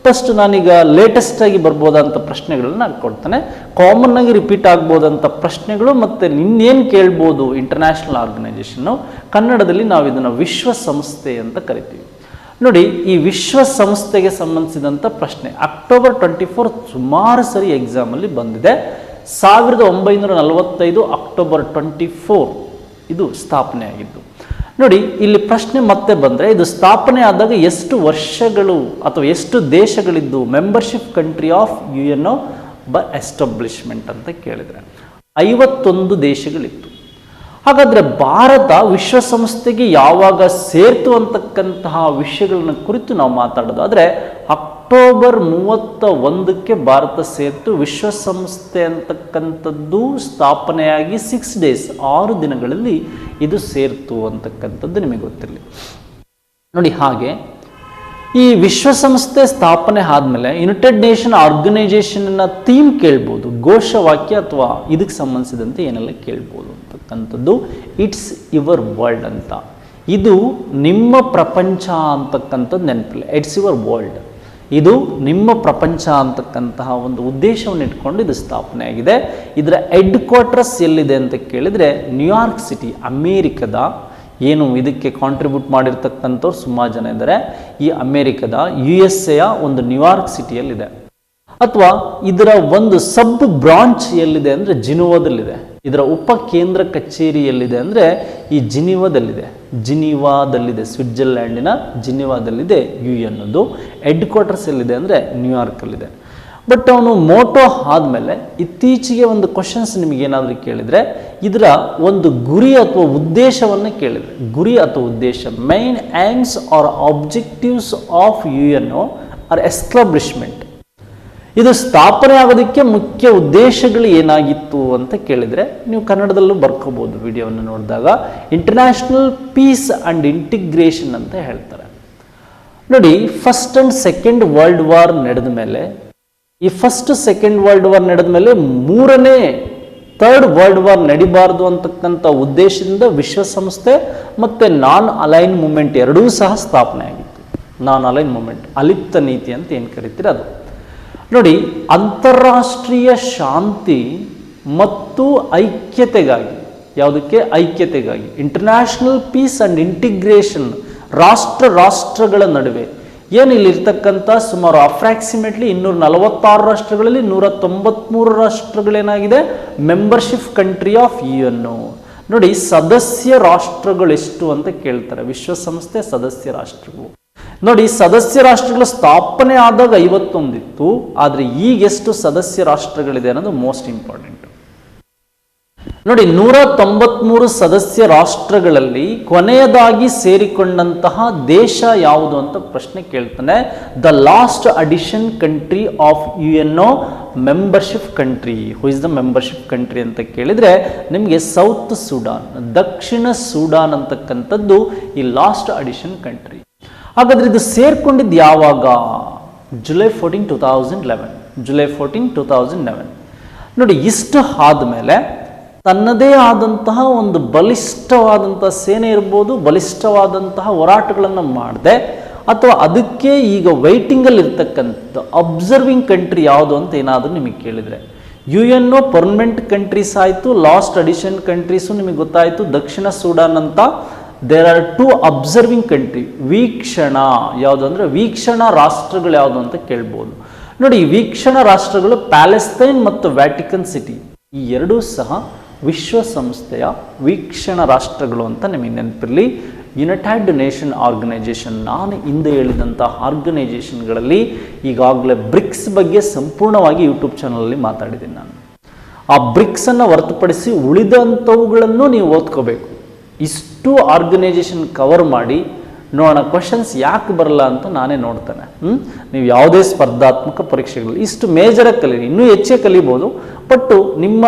ಫಸ್ಟ್ ನಾನೀಗ ಲೇಟೆಸ್ಟಾಗಿ ಬರ್ಬೋದಂಥ ಪ್ರಶ್ನೆಗಳನ್ನ ನಾನು ಕೊಡ್ತೇನೆ. ಕಾಮನ್ ಆಗಿ ರಿಪೀಟ್ ಆಗ್ಬೋದಂಥ ಪ್ರಶ್ನೆಗಳು ಮತ್ತು ಇನ್ನೇನು ಕೇಳ್ಬೋದು. ಇಂಟರ್ನ್ಯಾಷನಲ್ ಆರ್ಗನೈಜೇಷನ್ನು ಕನ್ನಡದಲ್ಲಿ ನಾವು ಇದನ್ನು ವಿಶ್ವಸಂಸ್ಥೆ ಅಂತ ಕರಿತೀವಿ. ನೋಡಿ, ಈ ವಿಶ್ವಸಂಸ್ಥೆಗೆ ಸಂಬಂಧಿಸಿದಂಥ ಪ್ರಶ್ನೆ ಅಕ್ಟೋಬರ್ 24 ಸುಮಾರು ಸರಿ ಎಕ್ಸಾಮಲ್ಲಿ ಬಂದಿದೆ. 1945 ಅಕ್ಟೋಬರ್ 24 ಇದು ಸ್ಥಾಪನೆ ಆಗಿದ್ದು. ನೋಡಿ, ಇಲ್ಲಿ ಪ್ರಶ್ನೆ ಮತ್ತೆ ಬಂದರೆ, ಇದು ಸ್ಥಾಪನೆ ಆದಾಗ ಎಷ್ಟು ವರ್ಷಗಳು ಅಥವಾ ಎಷ್ಟು ದೇಶಗಳಿದ್ದು membership country of UN by establishment ಅಂತ ಕೇಳಿದರೆ 51 ದೇಶಗಳಿತ್ತು. ಹಾಗಾದರೆ ಭಾರತ ವಿಶ್ವಸಂಸ್ಥೆಗೆ ಯಾವಾಗ ಸೇರ್ತು ಅಂತಕ್ಕಂತಹ ವಿಷಯಗಳನ್ನ ಕುರಿತು ನಾವು ಮಾತಾಡೋದಾದರೆ ಅಕ್ಟೋಬರ್ 31ಕ್ಕೆ ಭಾರತ ಸೇರಿತು. ವಿಶ್ವಸಂಸ್ಥೆ ಅಂತಕ್ಕಂಥದ್ದು ಸ್ಥಾಪನೆಯಾಗಿ 6 ಡೇಸ್ 6 ದಿನಗಳಲ್ಲಿ ಇದು ಸೇರಿತು ಅಂತಕ್ಕಂಥದ್ದು ನಿಮಗೆ ಗೊತ್ತಿರಲಿ ನೋಡಿ. ಹಾಗೆ ಈ ವಿಶ್ವಸಂಸ್ಥೆ ಸ್ಥಾಪನೆ ಆದಮೇಲೆ ಯುನೈಟೆಡ್ ನೇಷನ್ ಆರ್ಗನೈಜೇಷನ್ನ ಥೀಮ್ ಕೇಳ್ಬೋದು, ಘೋಷವಾಕ್ಯ ಅಥವಾ ಇದಕ್ಕೆ ಸಂಬಂಧಿಸಿದಂತೆ ಏನೆಲ್ಲ ಕೇಳ್ಬೋದು ಅಂತಕ್ಕಂಥದ್ದು ಇಟ್ಸ್ ಯುವರ್ ವರ್ಲ್ಡ್ ಅಂತ. ಇದು ನಿಮ್ಮ ಪ್ರಪಂಚ ಅಂತಕ್ಕಂಥದ್ದು ನೆನಪಿಲ್ಲ. ಇಟ್ಸ್ ಯುವರ್ ವರ್ಲ್ಡ್, ಇದು ನಿಮ್ಮ ಪ್ರಪಂಚ ಅಂತಕ್ಕಂತಹ ಒಂದು ಉದ್ದೇಶವನ್ನು ಇಟ್ಕೊಂಡು ಇದು ಸ್ಥಾಪನೆ ಆಗಿದೆ. ಇದರ ಹೆಡ್ ಕ್ವಾರ್ಟರ್ಸ್ ಎಲ್ಲಿದೆ ಅಂತ ಕೇಳಿದರೆ ನ್ಯೂಯಾರ್ಕ್ ಸಿಟಿ, ಅಮೇರಿಕದ ಏನು ಇದಕ್ಕೆ ಕಾಂಟ್ರಿಬ್ಯೂಟ್ ಮಾಡಿರ್ತಕ್ಕಂಥವ್ರು ಸುಮಾರು ಜನ ಇದ್ದಾರೆ. ಈ ಅಮೇರಿಕದ USA ಒಂದು ನ್ಯೂಯಾರ್ಕ್ ಸಿಟಿಯಲ್ಲಿದೆ. ಅಥವಾ ಇದರ ಒಂದು ಸಬ್ ಬ್ರಾಂಚ್ ಎಲ್ಲಿದೆ ಅಂದರೆ ಜಿನಿವಾದಲ್ಲಿದೆ. ಇದರ ಉಪ ಕೇಂದ್ರ ಕಚೇರಿ ಎಲ್ಲಿದೆ ಅಂದರೆ ಈ ಜಿನಿವಾದಲ್ಲಿದೆ, ಸ್ವಿಟ್ಜರ್ಲ್ಯಾಂಡಿನ ಜಿನಿವಾದಲ್ಲಿದೆ UN. ಹೆಡ್ ಕ್ವಾರ್ಟರ್ಸ್ ಎಲ್ಲಿದೆ ಅಂದರೆ ನ್ಯೂಯಾರ್ಕಲ್ಲಿದೆ. ಬಟ್ ಅವನು ಮೋಟೋ ಆದಮೇಲೆ ಇತ್ತೀಚೆಗೆ ಒಂದು ಕ್ವಶನ್ಸ್ ನಿಮಗೇನಾದರೂ ಕೇಳಿದರೆ ಇದರ ಒಂದು ಗುರಿ ಅಥವಾ ಉದ್ದೇಶವನ್ನು ಕೇಳಿದರೆ, ಗುರಿ ಅಥವಾ ಉದ್ದೇಶ, main aims or objectives of UNO or establishment, ಇದು ಸ್ಥಾಪನೆ ಆಗೋದಕ್ಕೆ ಮುಖ್ಯ ಉದ್ದೇಶಗಳು ಏನಾಗಿತ್ತು ಅಂತ ಕೇಳಿದರೆ ನೀವು ಕನ್ನಡದಲ್ಲೂ ಬರ್ಕೋಬೋದು. ವಿಡಿಯೋವನ್ನು ನೋಡಿದಾಗ ಇಂಟರ್ನ್ಯಾಷನಲ್ ಪೀಸ್ ಆ್ಯಂಡ್ ಇಂಟಿಗ್ರೇಷನ್ ಅಂತ ಹೇಳ್ತಾರೆ ನೋಡಿ. First and second world war ನಡೆದ ಮೇಲೆ, ಈ ಫಸ್ಟ್ ಸೆಕೆಂಡ್ ವರ್ಲ್ಡ್ ವಾರ್ ನಡೆದ ಮೇಲೆ ಮೂರನೇ ಥರ್ಡ್ ವರ್ಲ್ಡ್ ವಾರ್ ನಡಿಬಾರ್ದು ಅಂತಕ್ಕಂಥ ಉದ್ದೇಶದಿಂದ ವಿಶ್ವಸಂಸ್ಥೆ ಮತ್ತು ನಾನ್ ಅಲೈನ್ ಮೂಮೆಂಟ್ ಎರಡೂ ಸಹ ಸ್ಥಾಪನೆ ಆಗಿತ್ತು. ನಾನ್ ಅಲೈನ್ ಮೂಮೆಂಟ್, ಅಲಿಪ್ತ ನೀತಿ ಅಂತ ಏನು ಕರಿತೀರಿ ಅದು ನೋಡಿ. ಅಂತಾರಾಷ್ಟ್ರೀಯ ಶಾಂತಿ ಮತ್ತು ಐಕ್ಯತೆಗಾಗಿ, ಯಾವುದಕ್ಕೆ? ಐಕ್ಯತೆಗಾಗಿ, ಇಂಟರ್ನ್ಯಾಷನಲ್ ಪೀಸ್ ಆ್ಯಂಡ್ ಇಂಟಿಗ್ರೇಷನ್, ರಾಷ್ಟ್ರಗಳ ನಡುವೆ ಏನು ಇಲ್ಲಿರ್ತಕ್ಕಂಥ ಸುಮಾರು ಅಪ್ರಾಕ್ಸಿಮೇಟ್ಲಿ 246 ರಾಷ್ಟ್ರಗಳಲ್ಲಿ 193 ರಾಷ್ಟ್ರಗಳೇನಾಗಿದೆ ಮೆಂಬರ್ಶಿಪ್ ಕಂಟ್ರಿ ಆಫ್ UNO ನೋಡಿ. ಸದಸ್ಯ ರಾಷ್ಟ್ರಗಳು ಎಷ್ಟು ಅಂತ ಕೇಳ್ತಾರೆ. ವಿಶ್ವಸಂಸ್ಥೆ ಸದಸ್ಯ ರಾಷ್ಟ್ರಗಳು ನೋಡಿ, ಸದಸ್ಯ ರಾಷ್ಟ್ರಗಳ ಸ್ಥಾಪನೆ ಆದಾಗ 51 ಇತ್ತು, ಆದರೆ ಈಗ ಎಷ್ಟು ಸದಸ್ಯ ರಾಷ್ಟ್ರಗಳಿದೆ ಅನ್ನೋದು ಮೋಸ್ಟ್ ಇಂಪಾರ್ಟೆಂಟ್ ನೋಡಿ. 193 ಸದಸ್ಯ ರಾಷ್ಟ್ರಗಳಲ್ಲಿ ಕೊನೆಯದಾಗಿ ಸೇರಿಕೊಂಡಂತಹ ದೇಶ ಯಾವುದು ಅಂತ ಪ್ರಶ್ನೆ ಕೇಳ್ತಾನೆ. The last addition country of UNO membership country, who is the membership country ಅಂತ ಕೇಳಿದರೆ ನಿಮಗೆ ಸೌತ್ ಸುಡಾನ್, ದಕ್ಷಿಣ ಸುಡಾನ್ ಅಂತಕ್ಕಂಥದ್ದು ಈ ಲಾಸ್ಟ್ ಅಡಿಷನ್ ಕಂಟ್ರಿ. ಹಾಗಾದ್ರೆ ಇದು ಸೇರ್ಕೊಂಡಿದ್ದು ಯಾವಾಗ? ಜುಲೈ 14, 2011. ಜುಲೈ 14, 2011 ನೋಡಿ. ಇಷ್ಟು ಆದಮೇಲೆ ತನ್ನದೇ ಆದಂತಹ ಒಂದು ಬಲಿಷ್ಠವಾದಂತಹ ಸೇನೆ ಇರ್ಬೋದು, ಬಲಿಷ್ಠವಾದಂತಹ ಹೋರಾಟಗಳನ್ನು ಮಾಡದೆ, ಅಥವಾ ಅದಕ್ಕೆ ಈಗ ವೈಟಿಂಗಲ್ಲಿ ಇರ್ತಕ್ಕಂಥ ಅಬ್ಸರ್ವಿಂಗ್ ಕಂಟ್ರಿ ಯಾವುದು ಅಂತ ಏನಾದರೂ ನಿಮಗೆ ಕೇಳಿದರೆ UNO ಪರ್ಮನೆಂಟ್ ಕಂಟ್ರೀಸ್ ಆಯಿತು, ಲಾಸ್ಟ್ ಅಡಿಷನ್ ಕಂಟ್ರೀಸು ನಿಮಗೆ ಗೊತ್ತಾಯಿತು. ದಕ್ಷಿಣ ಸುಡಾನ್ ಅಂತ ದೇರ್ ಆರ್ 2 ಅಬ್ಸರ್ವಿಂಗ್ ಕಂಟ್ರಿ. ವೀಕ್ಷಣ ಯಾವುದು ಅಂದರೆ ವೀಕ್ಷಣಾ ರಾಷ್ಟ್ರಗಳು ಯಾವುದು ಅಂತ ಕೇಳ್ಬೋದು ನೋಡಿ. ವೀಕ್ಷಣಾ ರಾಷ್ಟ್ರಗಳು ಪ್ಯಾಲೆಸ್ತೈನ್ ಮತ್ತು ವ್ಯಾಟಿಕನ್ ಸಿಟಿ, ಈ ಎರಡೂ ಸಹ ವಿಶ್ವಸಂಸ್ಥೆಯ ವೀಕ್ಷಣಾ ರಾಷ್ಟ್ರಗಳು ಅಂತ ನಿಮಗೆ ನೆನಪಿರಲಿ. ಯುನೈಟೆಡ್ ನೇಷನ್ ಆರ್ಗನೈಜೇಷನ್, ನಾನು ಹಿಂದೆ ಹೇಳಿದಂಥ ಆರ್ಗನೈಜೇಷನ್ಗಳಲ್ಲಿ ಈಗಾಗಲೇ ಬ್ರಿಕ್ಸ್ ಬಗ್ಗೆ ಸಂಪೂರ್ಣವಾಗಿ ಯೂಟ್ಯೂಬ್ ಚಾನಲಲ್ಲಿ ಮಾತಾಡಿದ್ದೀನಿ ನಾನು. ಆ ಬ್ರಿಕ್ಸನ್ನು ಹೊರತುಪಡಿಸಿ ಉಳಿದಂಥವುಗಳನ್ನು ನೀವು ಓದ್ಕೋಬೇಕು. ಇಷ್ಟು ಆರ್ಗನೈಜೇಷನ್ ಕವರ್ ಮಾಡಿ ನೋಡೋಣ ಕ್ವಶನ್ಸ್ ಯಾಕೆ ಬರಲ್ಲ ಅಂತ ನಾನೇ ನೋಡ್ತೇನೆ. ನೀವು ಯಾವುದೇ ಸ್ಪರ್ಧಾತ್ಮಕ ಪರೀಕ್ಷೆಗಳಲ್ಲಿ ಇಷ್ಟು ಮೇಜರಾಗಿ ಕಲೀರಿ, ಇನ್ನೂ ಹೆಚ್ಚೇ ಕಲಿಬೋದು, ಬಟ್ ನಿಮ್ಮ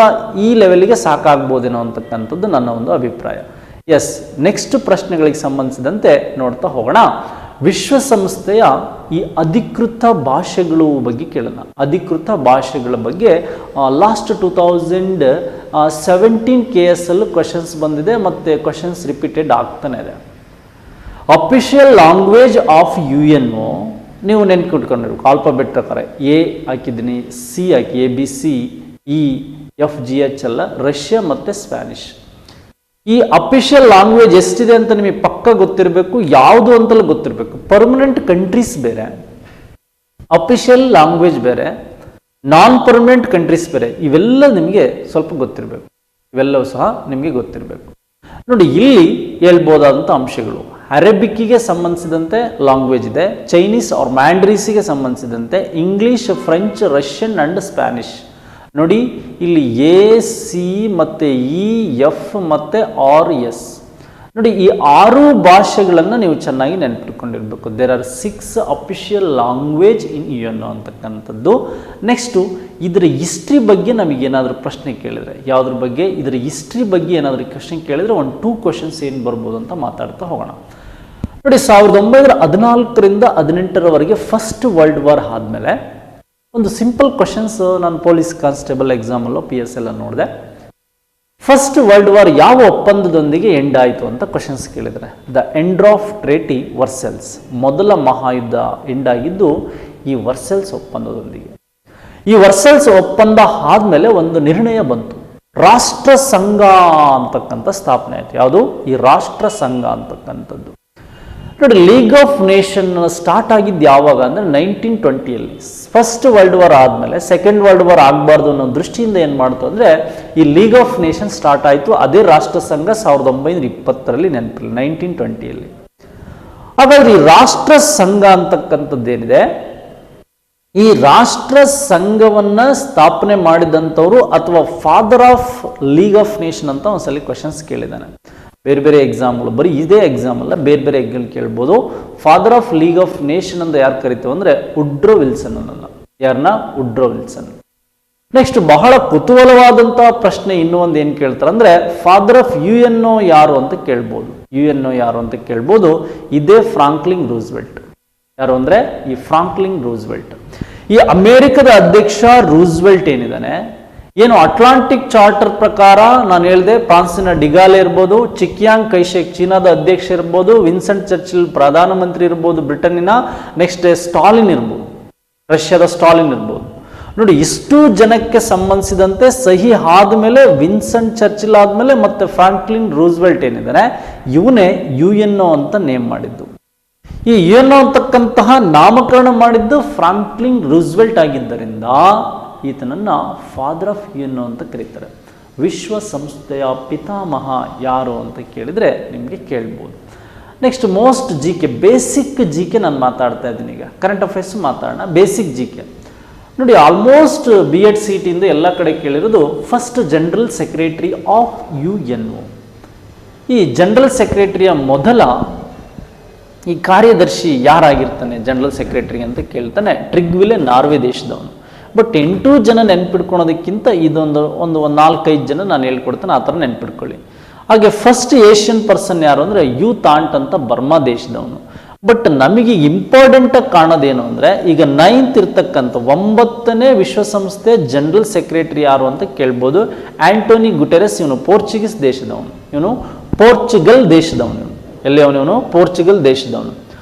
ಈ ಲೆವೆಲ್ಗೆ ಸಾಕಾಗ್ಬೋದೇನೋ ಅಂತಕ್ಕಂಥದ್ದು ನನ್ನ ಒಂದು ಅಭಿಪ್ರಾಯ. ಎಸ್, ನೆಕ್ಸ್ಟ್ ಪ್ರಶ್ನೆಗಳಿಗೆ ಸಂಬಂಧಿಸಿದಂತೆ ನೋಡ್ತಾ ಹೋಗೋಣ. ವಿಶ್ವಸಂಸ್ಥೆಯ ಈ ಅಧಿಕೃತ ಭಾಷೆಗಳು ಬಗ್ಗೆ ಕೇಳೋಣ. ಅಧಿಕೃತ ಭಾಷೆಗಳ ಬಗ್ಗೆ ಲಾಸ್ಟ್ 2017 KS ಅಲ್ಲೂ ಕ್ವಶನ್ಸ್ ಬಂದಿದೆ ಮತ್ತು ಕ್ವಶನ್ಸ್ ರಿಪೀಟೆಡ್ ಆಗ್ತಾನೆ ಇದೆ. ಅಫಿಷಿಯಲ್ ಲ್ಯಾಂಗ್ವೇಜ್ ಆಫ್ UNO ನೀವು ನೆನ್ಪಿಟ್ಕೊಂಡಿರ್ಬೇಕು. ಆಲ್ಫಾಬೆಟ್ ಪ್ರಕಾರ A ಹಾಕಿದ್ದೀನಿ, C ಹಾಕಿ, ABCEFGH ಅಲ್ಲ, ರಷ್ಯಾ ಮತ್ತು ಸ್ಪ್ಯಾನಿಷ್. ಈ ಅಫಿಷಿಯಲ್ ಲ್ಯಾಂಗ್ವೇಜ್ ಎಷ್ಟಿದೆ ಅಂತ ನಿಮಗೆ ಪಕ್ಕ ಗೊತ್ತಿರಬೇಕು, ಯಾವುದು ಅಂತಲೂ ಗೊತ್ತಿರಬೇಕು. ಪರ್ಮನೆಂಟ್ ಕಂಟ್ರೀಸ್ ಬೇರೆ, ಅಫಿಷಿಯಲ್ ಲ್ಯಾಂಗ್ವೇಜ್ ಬೇರೆ, ನಾನ್ ಪರ್ಮನೆಂಟ್ ಕಂಟ್ರೀಸ್ ಬೇರೆ. ಇವೆಲ್ಲ ನಿಮಗೆ ಸ್ವಲ್ಪ ಗೊತ್ತಿರಬೇಕು, ಇವೆಲ್ಲವೂ ಸಹ ನಿಮಗೆ ಗೊತ್ತಿರಬೇಕು. ನೋಡಿ, ಇಲ್ಲಿ ಹೇಳ್ಬೋದಾದಂಥ ಅಂಶಗಳು: ಅರೇಬಿಕ್ಕಿಗೆ ಸಂಬಂಧಿಸಿದಂತೆ ಲ್ಯಾಂಗ್ವೇಜ್ ಇದೆ, ಚೈನೀಸ್ ಆರ್ ಮ್ಯಾಂಡ್ರೀಸಿಗೆ ಸಂಬಂಧಿಸಿದಂತೆ English, French, Russian and Spanish. ನೋಡಿ, ಇಲ್ಲಿ A, C ಮತ್ತು E, F ಮತ್ತು R, S. ನೋಡಿ, ಈ 6 ಭಾಷೆಗಳನ್ನು ನೀವು ಚೆನ್ನಾಗಿ ನೆನಪಿಟ್ಕೊಂಡಿರ್ಬೇಕು. There are 6 official language in UNO ಅಂತಕ್ಕಂಥದ್ದು. ನೆಕ್ಸ್ಟು ಇದರ ಹಿಸ್ಟ್ರಿ ಬಗ್ಗೆ ನಮಗೇನಾದರೂ ಪ್ರಶ್ನೆ ಕೇಳಿದರೆ, ಯಾವುದ್ರ ಬಗ್ಗೆ, ಇದರ ಹಿಸ್ಟ್ರಿ ಬಗ್ಗೆ ಏನಾದರೂ ಕ್ವಶನ್ ಕೇಳಿದರೆ 1-2 ಕ್ವಶನ್ಸ್ ಏನು ಬರ್ಬೋದು ಅಂತ ಮಾತಾಡ್ತಾ ಹೋಗೋಣ. ನೋಡಿ, 1914ರಿಂದ 18ರವರೆಗೆ ಫಸ್ಟ್ ವರ್ಲ್ಡ್ ವಾರ್ ಆದಮೇಲೆ ಒಂದು ಸಿಂಪಲ್ ಕ್ವಶನ್ಸ್ ನಾನು ಪೊಲೀಸ್ ಕಾನ್ಸ್ಟೇಬಲ್ ಎಕ್ಸಾಮಲ್ಲೋ PSL ನೋಡಿದೆ. ಫಸ್ಟ್ ವರ್ಲ್ಡ್ ವಾರ್ ಯಾವ ಒಪ್ಪಂದದೊಂದಿಗೆ ಎಂಡ್ ಆಯಿತು ಅಂತ ಕ್ವಶನ್ಸ್ ಕೇಳಿದರೆ, ದ ಎಂಡ್ ಆಫ್ ಟ್ರೇಟಿ ವರ್ಸೆಲ್ಸ್, ಮೊದಲ ಮಹಾಯುದ್ಧ ಎಂಡ್ ಆಗಿದ್ದು ಈ ವರ್ಸೆಲ್ಸ್ ಒಪ್ಪಂದದೊಂದಿಗೆ. ಈ ವರ್ಸೆಲ್ಸ್ ಒಪ್ಪಂದ ಆದಮೇಲೆ ಒಂದು ನಿರ್ಣಯ ಬಂತು, ರಾಷ್ಟ್ರ ಸಂಘ ಅಂತಕ್ಕಂಥ ಸ್ಥಾಪನೆ ಆಯಿತು. ಯಾವುದು ಈ ರಾಷ್ಟ್ರ ಸಂಘ ಅಂತಕ್ಕಂಥದ್ದು? ನೋಡಿ, ಲೀಗ್ ಆಫ್ ನೇಷನ್ ಸ್ಟಾರ್ಟ್ ಆಗಿದ್ದು ಯಾವಾಗ ಅಂದರೆ 1920ಯಲ್ಲಿ. ಫಸ್ಟ್ ವರ್ಲ್ಡ್ ವಾರ್ ಆದಮೇಲೆ ಸೆಕೆಂಡ್ ವರ್ಲ್ಡ್ ವಾರ್ ಆಗಬಾರ್ದು ಅನ್ನೋ ದೃಷ್ಟಿಯಿಂದ ಏನು ಮಾಡ್ತು ಅಂದರೆ ಈ ಲೀಗ್ ಆಫ್ ನೇಷನ್ ಸ್ಟಾರ್ಟ್ ಆಯಿತು. ಅದೇ ರಾಷ್ಟ್ರ ಸಂಘ 1920ರಲ್ಲಿ ನೆನಪಿಲ್ಲ, 1920ಯಲ್ಲಿ. ಹಾಗಾದ್ರೆ ಈ ರಾಷ್ಟ್ರ ಸಂಘ ಅಂತಕ್ಕಂಥದ್ದೇನಿದೆ, ಈ ರಾಷ್ಟ್ರ ಸಂಘವನ್ನ ಸ್ಥಾಪನೆ ಮಾಡಿದಂಥವ್ರು ಅಥವಾ father of league of nation ಅಂತ ಒಂದ್ಸಲಿ ಕ್ವಶನ್ಸ್ ಕೇಳಿದ್ದಾನೆ. ಬೇರೆ ಬೇರೆ ಎಕ್ಸಾಮ್ಗಳು, ಬರೀ ಇದೇ ಎಕ್ಸಾಮ್ ಅಲ್ಲ, ಬೇರೆ ಬೇರೆ ಎಕ್ಸಾಮ್ ಕೇಳ್ಬೋದು. Father of league of nation ಅಂತ ಯಾರು ಕರಿತೀವಿ ಅಂದರೆ ವುಡ್ರೋ ವಿಲ್ಸನ್ ಅನ್ನಲ್ಲ. ಯಾರನ್ನ? Woodrow Wilson. ನೆಕ್ಸ್ಟ್ ಬಹಳ ಕುತೂಹಲವಾದಂತಹ ಪ್ರಶ್ನೆ ಇನ್ನೂ ಒಂದು ಏನು ಕೇಳ್ತಾರೆ ಅಂದರೆ ಫಾದರ್ ಆಫ್ UNO ಯಾರು ಅಂತ ಕೇಳ್ಬೋದು. UNO ಯಾರು ಅಂತ ಕೇಳ್ಬೋದು. ಇದೇ ಫ್ರಾಂಕ್ಲಿನ್ ರೂಸ್ವೆಲ್ಟ್. ಯಾರು ಅಂದರೆ ಈ ಫ್ರಾಂಕ್ಲಿನ್ ರೂಸ್ವೆಲ್ಟ್. ಈ ಅಮೆರಿಕದ ಅಧ್ಯಕ್ಷ ರೂಸ್ವೆಲ್ಟ್ ಏನಿದ್ದಾನೆ, ಏನು ಅಟ್ಲಾಂಟಿಕ್ ಚಾರ್ಟರ್ ಪ್ರಕಾರ ನಾನು ಹೇಳಿದೆ, ಫ್ರಾನ್ಸಿನ ಡಿಗಾಲೆ ಇರ್ಬೋದು, ಚಿಕಿಯಾಂಗ್ ಕೈಶೆಕ್ ಚೀನಾದ ಅಧ್ಯಕ್ಷ ಇರ್ಬೋದು, ವಿನ್ಸೆಂಟ್ ಚರ್ಚಿಲ್ ಪ್ರಧಾನಮಂತ್ರಿ ಇರ್ಬೋದು ಬ್ರಿಟನ್ನಿನ, ನೆಕ್ಸ್ಟ್ ಸ್ಟಾಲಿನ್ ಇರ್ಬೋದು, ರಷ್ಯಾದ ಸ್ಟಾಲಿನ್ ಇರ್ಬೋದು. ನೋಡಿ, ಇಷ್ಟು ಜನಕ್ಕೆ ಸಂಬಂಧಿಸಿದಂತೆ ಸಹಿ ಆದಮೇಲೆ ವಿನ್ಸೆಂಟ್ ಚರ್ಚಿಲ್ ಆದಮೇಲೆ ಮತ್ತೆ ಫ್ರಾಂಕ್ಲಿನ್ ರೂಸ್ವೆಲ್ಟ್ ಏನಿದ್ದಾನೆ ಇವನೇ UNO ಅಂತ ನೇಮ್ ಮಾಡಿದ್ದು. ಈ UNO ಅಂತಕ್ಕಂತಹ ನಾಮಕರಣ ಮಾಡಿದ್ದು ಫ್ರಾಂಕ್ಲಿನ್ ರೂಸ್ವೆಲ್ಟ್ ಆಗಿದ್ದರಿಂದ ಈತನನ್ನ ಫಾದರ್ ಆಫ್ UNO ಅಂತ ಕರೀತಾರೆ. ವಿಶ್ವಸಂಸ್ಥೆಯ ಪಿತಾಮಹ ಯಾರು ಅಂತ ಕೇಳಿದರೆ ನಿಮಗೆ ಕೇಳ್ಬೋದು. Next most GK, basic GK ನಾನು ಮಾತಾಡ್ತಾ ಇದ್ದೀನಿ. ಈಗ ಕರೆಂಟ್ ಅಫೇರ್ಸ್ ಮಾತಾಡೋಣ. ಬೇಸಿಕ್ GK ನೋಡಿ, ಆಲ್ಮೋಸ್ಟ್ B.Ed CET ಎಲ್ಲ ಕಡೆ ಕೇಳಿರೋದು first general secretary of UNO. ಈ ಜನರಲ್ ಸೆಕ್ರೆಟರಿಯ ಮೊದಲ ಈ ಕಾರ್ಯದರ್ಶಿ ಯಾರಾಗಿರ್ತಾನೆ ಜನರಲ್ ಸೆಕ್ರೆಟರಿ ಅಂತ ಕೇಳ್ತಾನೆ, ಟ್ರಿಗ್ವಿಲೆ, ನಾರ್ವೆ ದೇಶದವನು. ಬಟ್ 8 ಜನ ನೆನ್ಪಿಟ್ಕೊಳೋದಕ್ಕಿಂತ ಇದೊಂದು 4-5 ಜನ ನಾನು ಹೇಳ್ಕೊಡ್ತೇನೆ, ಆ ಥರ ನೆನ್ಪಿಟ್ಕೊಳ್ಳಿ. ಹಾಗೆ ಫಸ್ಟ್ ಏಷ್ಯನ್ ಪರ್ಸನ್ ಯಾರು ಅಂದರೆ ಯು ಥಾಂಟ್ ಅಂತ ಬರ್ಮಾ ದೇಶದವನು. ಬಟ್ ನಮಗೆ ಇಂಪಾರ್ಟೆಂಟ್ ಆಗಿ ಕಾಣೋದೇನು ಅಂದರೆ ಈಗ 9th ಇರ್ತಕ್ಕಂಥ 9ನೇ ವಿಶ್ವಸಂಸ್ಥೆ ಜನರಲ್ ಸೆಕ್ರೆಟರಿ ಯಾರು ಅಂತ ಕೇಳ್ಬೋದು. ಆಂಟೋನಿ ಗುಟೆರೆಸ್. ಇವನು ಪೋರ್ಚುಗೀಸ್ ದೇಶದವನು, ಇವನು ಪೋರ್ಚುಗಲ್ ದೇಶದವನು. ಎಲ್ಲಿ ಅವನು? ಪೋರ್ಚುಗಲ್ ದೇಶದವನು.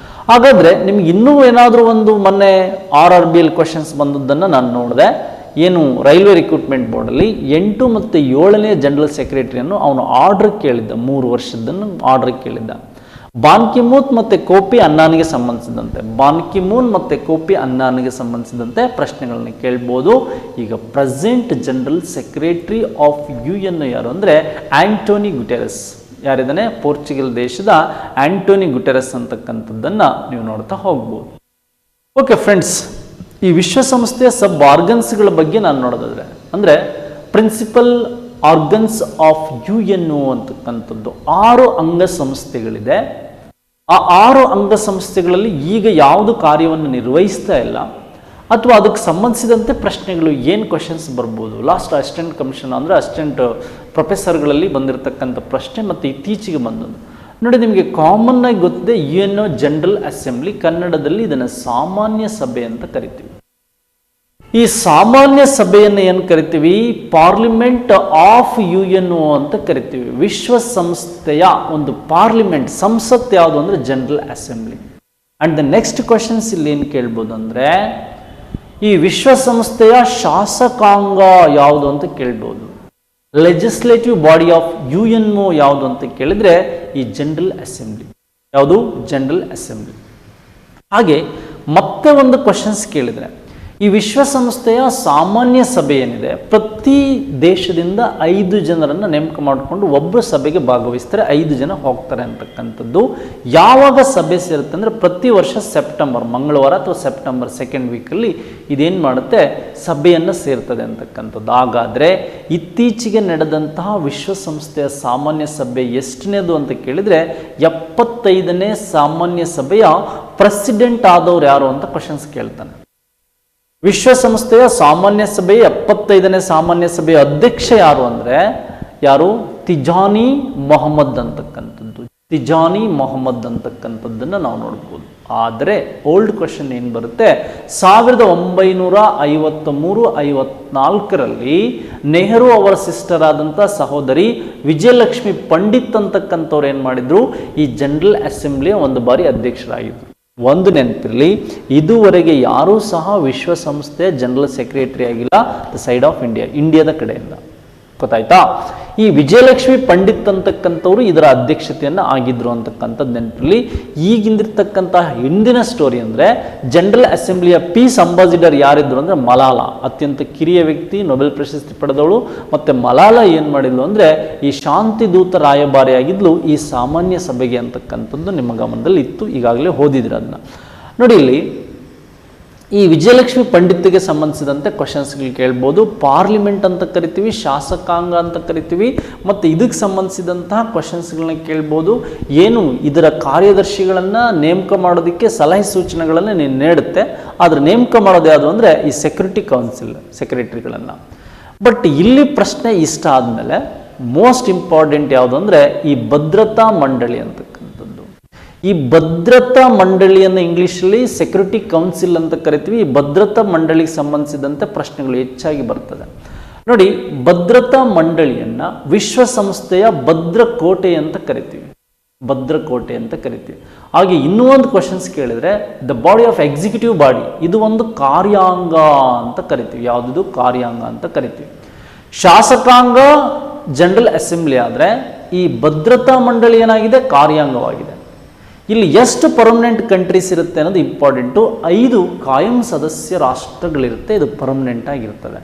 ಹಾಗಾದರೆ ನಿಮ್ಗೆ ಇನ್ನೂ ಏನಾದರೂ ಒಂದು ಮೊನ್ನೆ RRBL ಕ್ವಶನ್ಸ್ ಬಂದದ್ದನ್ನು ನಾನು ನೋಡಿದೆ. ಏನು ರೈಲ್ವೆ ರಿಕ್ರೂಟ್ಮೆಂಟ್ ಬೋರ್ಡಲ್ಲಿ 8 ಮತ್ತು 7ನೇ ಜನರಲ್ ಸೆಕ್ರೆಟರಿಯನ್ನು ಅವನು ಆರ್ಡರ್ ಕೇಳಿದ್ದ, 3 ವರ್ಷದನ್ನು ಆರ್ಡರ್ ಕೇಳಿದ್ದ. ಬಾನ್ ಕಿ ಮೂನ್ ಮತ್ತು ಕೋಫಿ ಅನ್ನಾನ್ಗೆ ಸಂಬಂಧಿಸಿದಂತೆ, ಬಾನ್ ಕಿ ಮೂನ್ ಮತ್ತು ಕೋಫಿ ಅನ್ನಾನ್ಗೆ ಸಂಬಂಧಿಸಿದಂತೆ ಪ್ರಶ್ನೆಗಳನ್ನ ಕೇಳ್ಬೋದು. ಈಗ present general secretary of UNO ಯಾರು ಅಂದರೆ ಆಂಟೋನಿ ಗುಟೆರೆಸ್. ಯಾರಿದ್ದಾನೆ? ಪೋರ್ಚುಗಲ್ ದೇಶದ ಆಂಟೋನಿ ಗುಟೆರೆಸ್ ಅಂತಕ್ಕಂಥದ್ದನ್ನು ನೀವು ನೋಡ್ತಾ ಹೋಗ್ಬೋದು. ಓಕೆ ಫ್ರೆಂಡ್ಸ್, ಈ ವಿಶ್ವಸಂಸ್ಥೆಯ ಸಬ್ ಆರ್ಗನ್ಸ್ಗಳ ಬಗ್ಗೆ ನಾನು ನೋಡೋದಾದ್ರೆ ಅಂದರೆ ಪ್ರಿನ್ಸಿಪಲ್ ಆರ್ಗನ್ಸ್ ಆಫ್ UNO ಅಂತಕ್ಕಂಥದ್ದು 6 ಅಂಗಸಂಸ್ಥೆಗಳಿದೆ. ಆ 6 ಅಂಗಸಂಸ್ಥೆಗಳಲ್ಲಿ ಈಗ ಯಾವುದು ಕಾರ್ಯವನ್ನು ನಿರ್ವಹಿಸ್ತಾ ಇಲ್ಲ ಅಥವಾ ಅದಕ್ಕೆ ಸಂಬಂಧಿಸಿದಂತೆ ಪ್ರಶ್ನೆಗಳು ಏನು ಕ್ವಶನ್ಸ್ ಬರ್ಬೋದು. ಲಾಸ್ಟ್ ಅಸಿಸ್ಟೆಂಟ್ ಕಮಿಷನ್ ಅಂದರೆ ಅಸಿಸ್ಟೆಂಟ್ ಪ್ರೊಫೆಸರ್ಗಳಲ್ಲಿ ಬಂದಿರತಕ್ಕಂಥ ಪ್ರಶ್ನೆ ಮತ್ತು ಇತ್ತೀಚೆಗೆ ಬಂದದ್ದು ನೋಡಿ, ನಿಮಗೆ ಕಾಮನ್ ಆಗಿ ಗೊತ್ತಿದೆ UNO ಜನರಲ್ ಅಸೆಂಬ್ಲಿ, ಕನ್ನಡದಲ್ಲಿ ಇದನ್ನು ಸಾಮಾನ್ಯ ಸಭೆ ಅಂತ ಕರಿತೀವಿ. ಈ ಸಾಮಾನ್ಯ ಸಭೆಯನ್ನು ಏನು ಕರಿತೀವಿ? ಪಾರ್ಲಿಮೆಂಟ್ ಆಫ್ UNO ಅಂತ ಕರಿತೀವಿ. ವಿಶ್ವಸಂಸ್ಥೆಯ ಒಂದು ಪಾರ್ಲಿಮೆಂಟ್, ಸಂಸತ್ ಯಾವುದು ಅಂದರೆ general assembly. And the next questions ಇಲ್ಲಿ ಏನು ಕೇಳ್ಬೋದು ಅಂದರೆ ಈ ವಿಶ್ವಸಂಸ್ಥೆಯ ಶಾಸಕಾಂಗ ಯಾವುದು ಅಂತ ಕೇಳ್ಬೋದು. ಲೆಜಿಸ್ಲೇಟಿವ್ ಬಾಡಿ ಆಫ್ UNO ಯಾವುದು ಅಂತ ಕೇಳಿದರೆ ಈ ಜನರಲ್ ಅಸೆಂಬ್ಲಿ. ಯಾವುದು? General assembly. ಹಾಗೆ ಮತ್ತೆ ಒಂದು ಕ್ವಶನ್ಸ್ ಕೇಳಿದರೆ ಈ ವಿಶ್ವಸಂಸ್ಥೆಯ ಸಾಮಾನ್ಯ ಸಭೆ ಏನಿದೆ, ಪ್ರತಿ ದೇಶದಿಂದ 5 ಜನರನ್ನು ನೇಮಕ ಮಾಡಿಕೊಂಡು ಒಬ್ಬರು ಸಭೆಗೆ ಭಾಗವಹಿಸ್ತಾರೆ, 5 ಜನ ಹೋಗ್ತಾರೆ ಅಂತಕ್ಕಂಥದ್ದು. ಯಾವಾಗ ಸಭೆ ಸೇರುತ್ತೆ ಅಂದರೆ ಪ್ರತಿ ವರ್ಷ ಸೆಪ್ಟೆಂಬರ್ ಮಂಗಳವಾರ ಅಥವಾ ಸೆಪ್ಟೆಂಬರ್ 2nd ವೀಕಲ್ಲಿ ಇದೇನು ಮಾಡುತ್ತೆ, ಸಭೆಯನ್ನು ಸೇರ್ತದೆ ಅಂತಕ್ಕಂಥದ್ದು. ಹಾಗಾದರೆ ಇತ್ತೀಚೆಗೆ ನಡೆದಂತಹ ವಿಶ್ವಸಂಸ್ಥೆಯ ಸಾಮಾನ್ಯ ಸಭೆ ಎಷ್ಟನೇದು ಅಂತ ಕೇಳಿದರೆ 75ನೇ ಸಾಮಾನ್ಯ ಸಭೆಯ ಪ್ರೆಸಿಡೆಂಟ್ ಆದವ್ರು ಯಾರು ಅಂತ ಕ್ವಶನ್ಸ್ ಕೇಳ್ತಾನೆ. ವಿಶ್ವಸಂಸ್ಥೆಯ ಸಾಮಾನ್ಯ ಸಭೆ 75ನೇ ಸಾಮಾನ್ಯ ಸಭೆಯ ಅಧ್ಯಕ್ಷ ಯಾರು ಅಂದರೆ ಯಾರು, ತಿಜಾನಿ ಮೊಹಮ್ಮದ್ ಅಂತಕ್ಕಂಥದ್ದು. ತಿಜಾನಿ ಮೊಹಮ್ಮದ್ ಅಂತಕ್ಕಂಥದ್ದನ್ನು ನಾವು ನೋಡ್ಬೋದು. ಆದರೆ ಓಲ್ಡ್ ಕ್ವಶನ್ ಏನು ಬರುತ್ತೆ, 1953-54ರಲ್ಲಿ ನೆಹರು ಅವರ ಸಿಸ್ಟರ್ ಆದಂಥ ಸಹೋದರಿ ವಿಜಯಲಕ್ಷ್ಮಿ ಪಂಡಿತ್ ಅಂತಕ್ಕಂಥವ್ರು ಏನು ಮಾಡಿದ್ರು, ಈ ಜನರಲ್ ಅಸೆಂಬ್ಲಿಯ ಒಂದು ಬಾರಿ ಅಧ್ಯಕ್ಷರಾಗಿದ್ದರು. ಒಂದು ನೆನಪಿರಲಿ, ಇದುವರೆಗೆ ಯಾರೂ ಸಹ ವಿಶ್ವಸಂಸ್ಥೆಯ ಜನರಲ್ ಸೆಕ್ರೆಟರಿ ಆಗಿಲ್ಲ ದ ಸೈಡ್ ಆಫ್ ಇಂಡಿಯಾ, ಇಂಡಿಯಾದ ಕಡೆಯಿಂದ. ಗೊತ್ತಾಯ್ತಾ? ಈ ವಿಜಯಲಕ್ಷ್ಮಿ ಪಂಡಿತ್ ಅಂತಕ್ಕಂಥವ್ರು ಇದರ ಅಧ್ಯಕ್ಷತೆಯನ್ನು ಆಗಿದ್ರು ಅಂತಕ್ಕಂಥದ್ದು ನೆನಪಿರಲಿ. ಈಗಿಂದಿರ್ತಕ್ಕಂತಹ ಹಿಂದಿನ ಸ್ಟೋರಿ ಅಂದರೆ ಜನರಲ್ ಅಸೆಂಬ್ಲಿಯ ಪೀಸ್ ಅಂಬಾಸಿಡರ್ ಯಾರಿದ್ರು ಅಂದರೆ ಮಲಾಲಾ, ಅತ್ಯಂತ ಕಿರಿಯ ವ್ಯಕ್ತಿ, ನೊಬೆಲ್ ಪ್ರಶಸ್ತಿ ಪಡೆದವಳು. ಮತ್ತು ಮಲಾಲಾ ಏನು ಮಾಡಿದ್ಲು ಅಂದರೆ ಈ ಶಾಂತಿ ದೂತ ರಾಯಭಾರಿಯಾಗಿದ್ಲು ಈ ಸಾಮಾನ್ಯ ಸಭೆಗೆ ಅಂತಕ್ಕಂಥದ್ದು ನಿಮ್ಮ ಗಮನದಲ್ಲಿ ಇತ್ತು, ಈಗಾಗಲೇ ಓದಿದ್ರೆ ಅದನ್ನ ನೋಡಿ. ಇಲ್ಲಿ ಈ ವಿಜಯಲಕ್ಷ್ಮಿ ಪಂಡಿತ್ಗೆ ಸಂಬಂಧಿಸಿದಂತೆ ಕ್ವಶನ್ಸ್ಗಳು ಕೇಳ್ಬೋದು. ಪಾರ್ಲಿಮೆಂಟ್ ಅಂತ ಕರಿತೀವಿ, ಶಾಸಕಾಂಗ ಅಂತ ಕರಿತೀವಿ, ಮತ್ತು ಇದಕ್ಕೆ ಸಂಬಂಧಿಸಿದಂತಹ ಕ್ವಶನ್ಸ್ಗಳನ್ನ ಕೇಳ್ಬೋದು. ಏನು ಇದರ ಕಾರ್ಯದರ್ಶಿಗಳನ್ನು ನೇಮಕ ಮಾಡೋದಕ್ಕೆ ಸಲಹೆ ಸೂಚನೆಗಳನ್ನು ನೀಡುತ್ತೆ. ಆದರೆ ನೇಮಕ ಮಾಡೋದು ಯಾವುದು ಅಂದರೆ ಈ ಸೆಕ್ಯೂರಿಟಿ ಕೌನ್ಸಿಲ್ ಸೆಕ್ರೆಟರಿಗಳನ್ನು. ಬಟ್ ಇಲ್ಲಿ ಪ್ರಶ್ನೆ ಇಷ್ಟ ಆದಮೇಲೆ ಮೋಸ್ಟ್ ಇಂಪಾರ್ಟೆಂಟ್ ಯಾವುದು ಅಂದರೆ ಈ ಭದ್ರತಾ ಮಂಡಳಿ ಅಂತಕ್ಕಂಥದ್ದು. ಈ ಭದ್ರತಾ ಮಂಡಳಿಯನ್ನು ಇಂಗ್ಲೀಷಲ್ಲಿ ಸೆಕ್ಯೂರಿಟಿ ಕೌನ್ಸಿಲ್ ಅಂತ ಕರಿತೀವಿ. ಈ ಭದ್ರತಾ ಮಂಡಳಿಗೆ ಸಂಬಂಧಿಸಿದಂತೆ ಪ್ರಶ್ನೆಗಳು ಹೆಚ್ಚಾಗಿ ಬರ್ತದೆ. ನೋಡಿ, ಭದ್ರತಾ ಮಂಡಳಿಯನ್ನು ವಿಶ್ವಸಂಸ್ಥೆಯ ಭದ್ರಕೋಟೆ ಅಂತ ಕರಿತೀವಿ, ಭದ್ರಕೋಟೆ ಅಂತ ಕರಿತೀವಿ. ಹಾಗೆ ಇನ್ನೂ ಒಂದು ಕ್ವಶನ್ಸ್ ಕೇಳಿದರೆ the body of executive body, ಇದು ಒಂದು ಕಾರ್ಯಾಂಗ ಅಂತ ಕರಿತೀವಿ. ಯಾವುದಿದು? ಕಾರ್ಯಾಂಗ ಅಂತ ಕರಿತೀವಿ. ಶಾಸಕಾಂಗ ಜನರಲ್ ಅಸೆಂಬ್ಲಿ ಆದರೆ ಈ ಭದ್ರತಾ ಮಂಡಳಿ ಏನಾಗಿದೆ? ಕಾರ್ಯಾಂಗವಾಗಿದೆ. ಇಲ್ಲಿ ಎಷ್ಟು ಪರ್ಮನೆಂಟ್ ಕಂಟ್ರೀಸ್ ಇರುತ್ತೆ ಅನ್ನೋದು ಇಂಪಾರ್ಟೆಂಟು. 5 ಕಾಯಂ ಸದಸ್ಯ ರಾಷ್ಟ್ರಗಳಿರುತ್ತೆ, ಇದು ಪರ್ಮನೆಂಟ್ ಆಗಿರ್ತದೆ.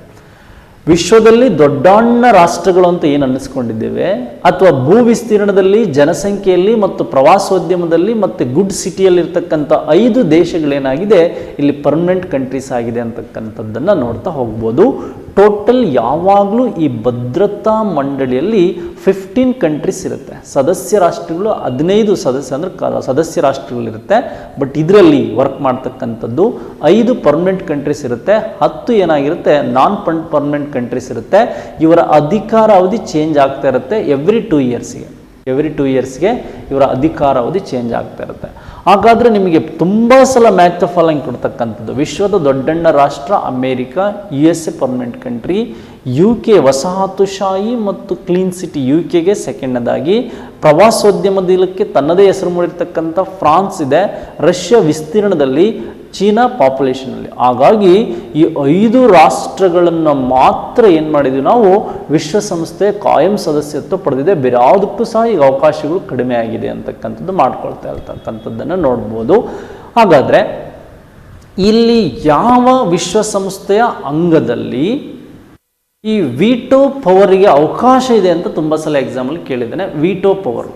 ವಿಶ್ವದಲ್ಲಿ ದೊಡ್ಡಣ್ಣ ರಾಷ್ಟ್ರಗಳು ಅಂತ ಏನು ಅನ್ನಿಸ್ಕೊಂಡಿದ್ದೇವೆ, ಅಥವಾ ಭೂ ವಿಸ್ತೀರ್ಣದಲ್ಲಿ, ಜನಸಂಖ್ಯೆಯಲ್ಲಿ ಮತ್ತು ಪ್ರವಾಸೋದ್ಯಮದಲ್ಲಿ ಮತ್ತು ಗುಡ್ ಸಿಟಿಯಲ್ಲಿರ್ತಕ್ಕಂಥ 5 ದೇಶಗಳೇನಾಗಿದೆ ಇಲ್ಲಿ ಪರ್ಮನೆಂಟ್ ಕಂಟ್ರೀಸ್ ಆಗಿದೆ ಅಂತಕ್ಕಂಥದ್ದನ್ನು ನೋಡ್ತಾ ಹೋಗ್ಬೋದು. ಟೋಟಲ್ ಯಾವಾಗಲೂ ಈ ಭದ್ರತಾ ಮಂಡಳಿಯಲ್ಲಿ 15 ಕಂಟ್ರೀಸ್ ಇರುತ್ತೆ. ಸದಸ್ಯ ರಾಷ್ಟ್ರಗಳು 15 ಸದಸ್ಯ ರಾಷ್ಟ್ರಗಳಿರುತ್ತೆ. ಬಟ್ ಇದರಲ್ಲಿ ವರ್ಕ್ ಮಾಡ್ತಕ್ಕಂಥದ್ದು 5 ಪರ್ಮನೆಂಟ್ ಕಂಟ್ರೀಸ್ ಇರುತ್ತೆ, 10 ಏನಾಗಿರುತ್ತೆ ನಾನ್ ಪರ್ಮನೆಂಟ್ ಕಂಟ್ರೀಸ್ ಇರುತ್ತೆ. ಇವರ ಅಧಿಕಾರ ಅವಧಿ ಚೇಂಜ್ ಆಗ್ತಾ ಇರುತ್ತೆ ಎವ್ರಿ 2 ಇಯರ್ಸ್ಗೆ ಇವರ ಅಧಿಕಾರ ಅವಧಿ ಚೇಂಜ್ ಆಗ್ತಾ ಇರುತ್ತೆ. ಹಾಗಾದರೆ ನಿಮಗೆ ತುಂಬ ಸಲ ಮ್ಯಾಚ್ ದ ಫಾಲೋಯಿಂಗ್ ಕೊಡ್ತಕ್ಕಂಥದ್ದು: ವಿಶ್ವದ ದೊಡ್ಡಣ್ಣ ರಾಷ್ಟ್ರ America, USA permanent country, UK ವಸಾಹತುಶಾಹಿ ಮತ್ತು ಕ್ಲೀನ್ ಸಿಟಿ UKಗೆ ಸೆಕೆಂಡ್ನೇದಾಗಿ, ಪ್ರವಾಸೋದ್ಯಮದಕ್ಕೆ ತನ್ನದೇ ಹೆಸರು ಮೂಡಿರ್ತಕ್ಕಂಥ ಫ್ರಾನ್ಸ್ ಇದೆ, ರಷ್ಯಾ ವಿಸ್ತೀರ್ಣದಲ್ಲಿ, ಚೀನಾ ಪಾಪ್ಯುಲೇಷನಲ್ಲಿ. ಹಾಗಾಗಿ ಈ 5 ರಾಷ್ಟ್ರಗಳನ್ನು ಮಾತ್ರ ಏನು ಮಾಡಿದ್ವಿ ನಾವು ವಿಶ್ವಸಂಸ್ಥೆ ಕಾಯಂ ಸದಸ್ಯತ್ವ ಪಡೆದಿದೆ. ಬೇರೆ ಯಾವುದಕ್ಕೂ ಸಹ ಈಗ ಅವಕಾಶಗಳು ಕಡಿಮೆ ಆಗಿದೆ ಅಂತಕ್ಕಂಥದ್ದು ಮಾಡ್ಕೊಳ್ತಾ ಇರ್ತಕ್ಕಂಥದ್ದನ್ನು ನೋಡ್ಬೋದು. ಹಾಗಾದರೆ ಇಲ್ಲಿ ಯಾವ ವಿಶ್ವಸಂಸ್ಥೆಯ ಅಂಗದಲ್ಲಿ ಈ ವಿಟೋ ಪವರಿಗೆ ಅವಕಾಶ ಇದೆ ಅಂತ ತುಂಬ ಸಲ ಎಕ್ಸಾಮಲ್ಲಿ ಕೇಳಿದ್ದೇನೆ. Veto power,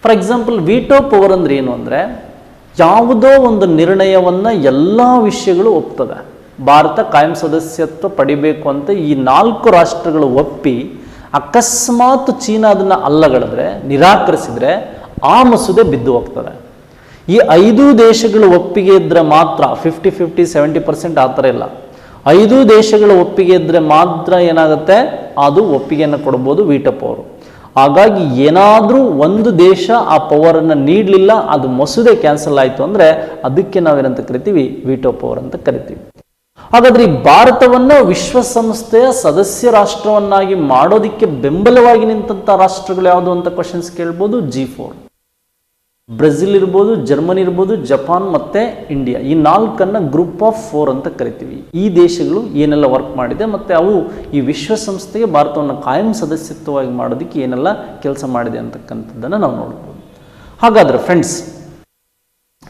for example veto power ಅಂದರೆ ಏನು ಅಂದರೆ ಯಾವುದೋ ಒಂದು ನಿರ್ಣಯವನ್ನು ಎಲ್ಲ ವಿಷಯಗಳು ಒಪ್ತದೆ. ಭಾರತ ಕಾಯಂ ಸದಸ್ಯತ್ವ ಪಡಿಬೇಕು ಅಂತ ಈ 4 ರಾಷ್ಟ್ರಗಳು ಒಪ್ಪಿ ಅಕಸ್ಮಾತ್ ಚೀನಾ ಅದನ್ನು ಅಲ್ಲಗಳೆದ್ರೆ, ನಿರಾಕರಿಸಿದರೆ ಆ ಮಸೂದೆ ಬಿದ್ದು ಹೋಗ್ತದೆ. ಈ 5 ದೇಶಗಳು ಒಪ್ಪಿಗೆ ಇದ್ದರೆ ಮಾತ್ರ 50-50, 70% ಆ ಥರ ಇಲ್ಲ. 5 ದೇಶಗಳ ಒಪ್ಪಿಗೆ ಇದ್ದರೆ ಮಾತ್ರ ಏನಾಗುತ್ತೆ, ಅದು ಒಪ್ಪಿಗೆಯನ್ನು ಕೊಡ್ಬೋದು ವಿಟೋ ಪವರ್. ಹಾಗಾಗಿ ಏನಾದರೂ ಒಂದು ದೇಶ ಆ ಪವರನ್ನು ನೀಡಲಿಲ್ಲ, ಅದು ಮಸೂದೆ ಕ್ಯಾನ್ಸಲ್ ಆಯಿತು ಅಂದರೆ ಅದಕ್ಕೆ ನಾವೇನಂತ ಕರಿತೀವಿ, ವಿಟೋ ಪವರ್ ಅಂತ ಕರಿತೀವಿ. ಹಾಗಾದರೆ ಈ ಭಾರತವನ್ನು ವಿಶ್ವಸಂಸ್ಥೆಯ ಸದಸ್ಯ ರಾಷ್ಟ್ರವನ್ನಾಗಿ ಮಾಡೋದಕ್ಕೆ ಬೆಂಬಲವಾಗಿ ನಿಂತಹ ರಾಷ್ಟ್ರಗಳು ಯಾವುದು ಅಂತ ಕ್ವಶನ್ಸ್ ಕೇಳ್ಬೋದು. G4 ಬ್ರೆಜಿಲ್ ಇರ್ಬೋದು, ಜರ್ಮನಿ ಇರ್ಬೋದು, ಜಪಾನ್ ಮತ್ತು ಇಂಡಿಯಾ. ಈ 4 ಗ್ರೂಪ್ ಆಫ್ 4 ಅಂತ ಕರಿತೀವಿ. ಈ ದೇಶಗಳು ಏನೆಲ್ಲ ವರ್ಕ್ ಮಾಡಿದೆ ಮತ್ತು ಅವು ಈ ವಿಶ್ವಸಂಸ್ಥೆಗೆ ಭಾರತವನ್ನು ಕಾಯಂ ಸದಸ್ಯತ್ವವಾಗಿ ಮಾಡೋದಕ್ಕೆ ಏನೆಲ್ಲ ಕೆಲಸ ಮಾಡಿದೆ ಅಂತಕ್ಕಂಥದ್ದನ್ನು ನಾವು ನೋಡ್ಬೋದು. ಹಾಗಾದರೆ ಫ್ರೆಂಡ್ಸ್,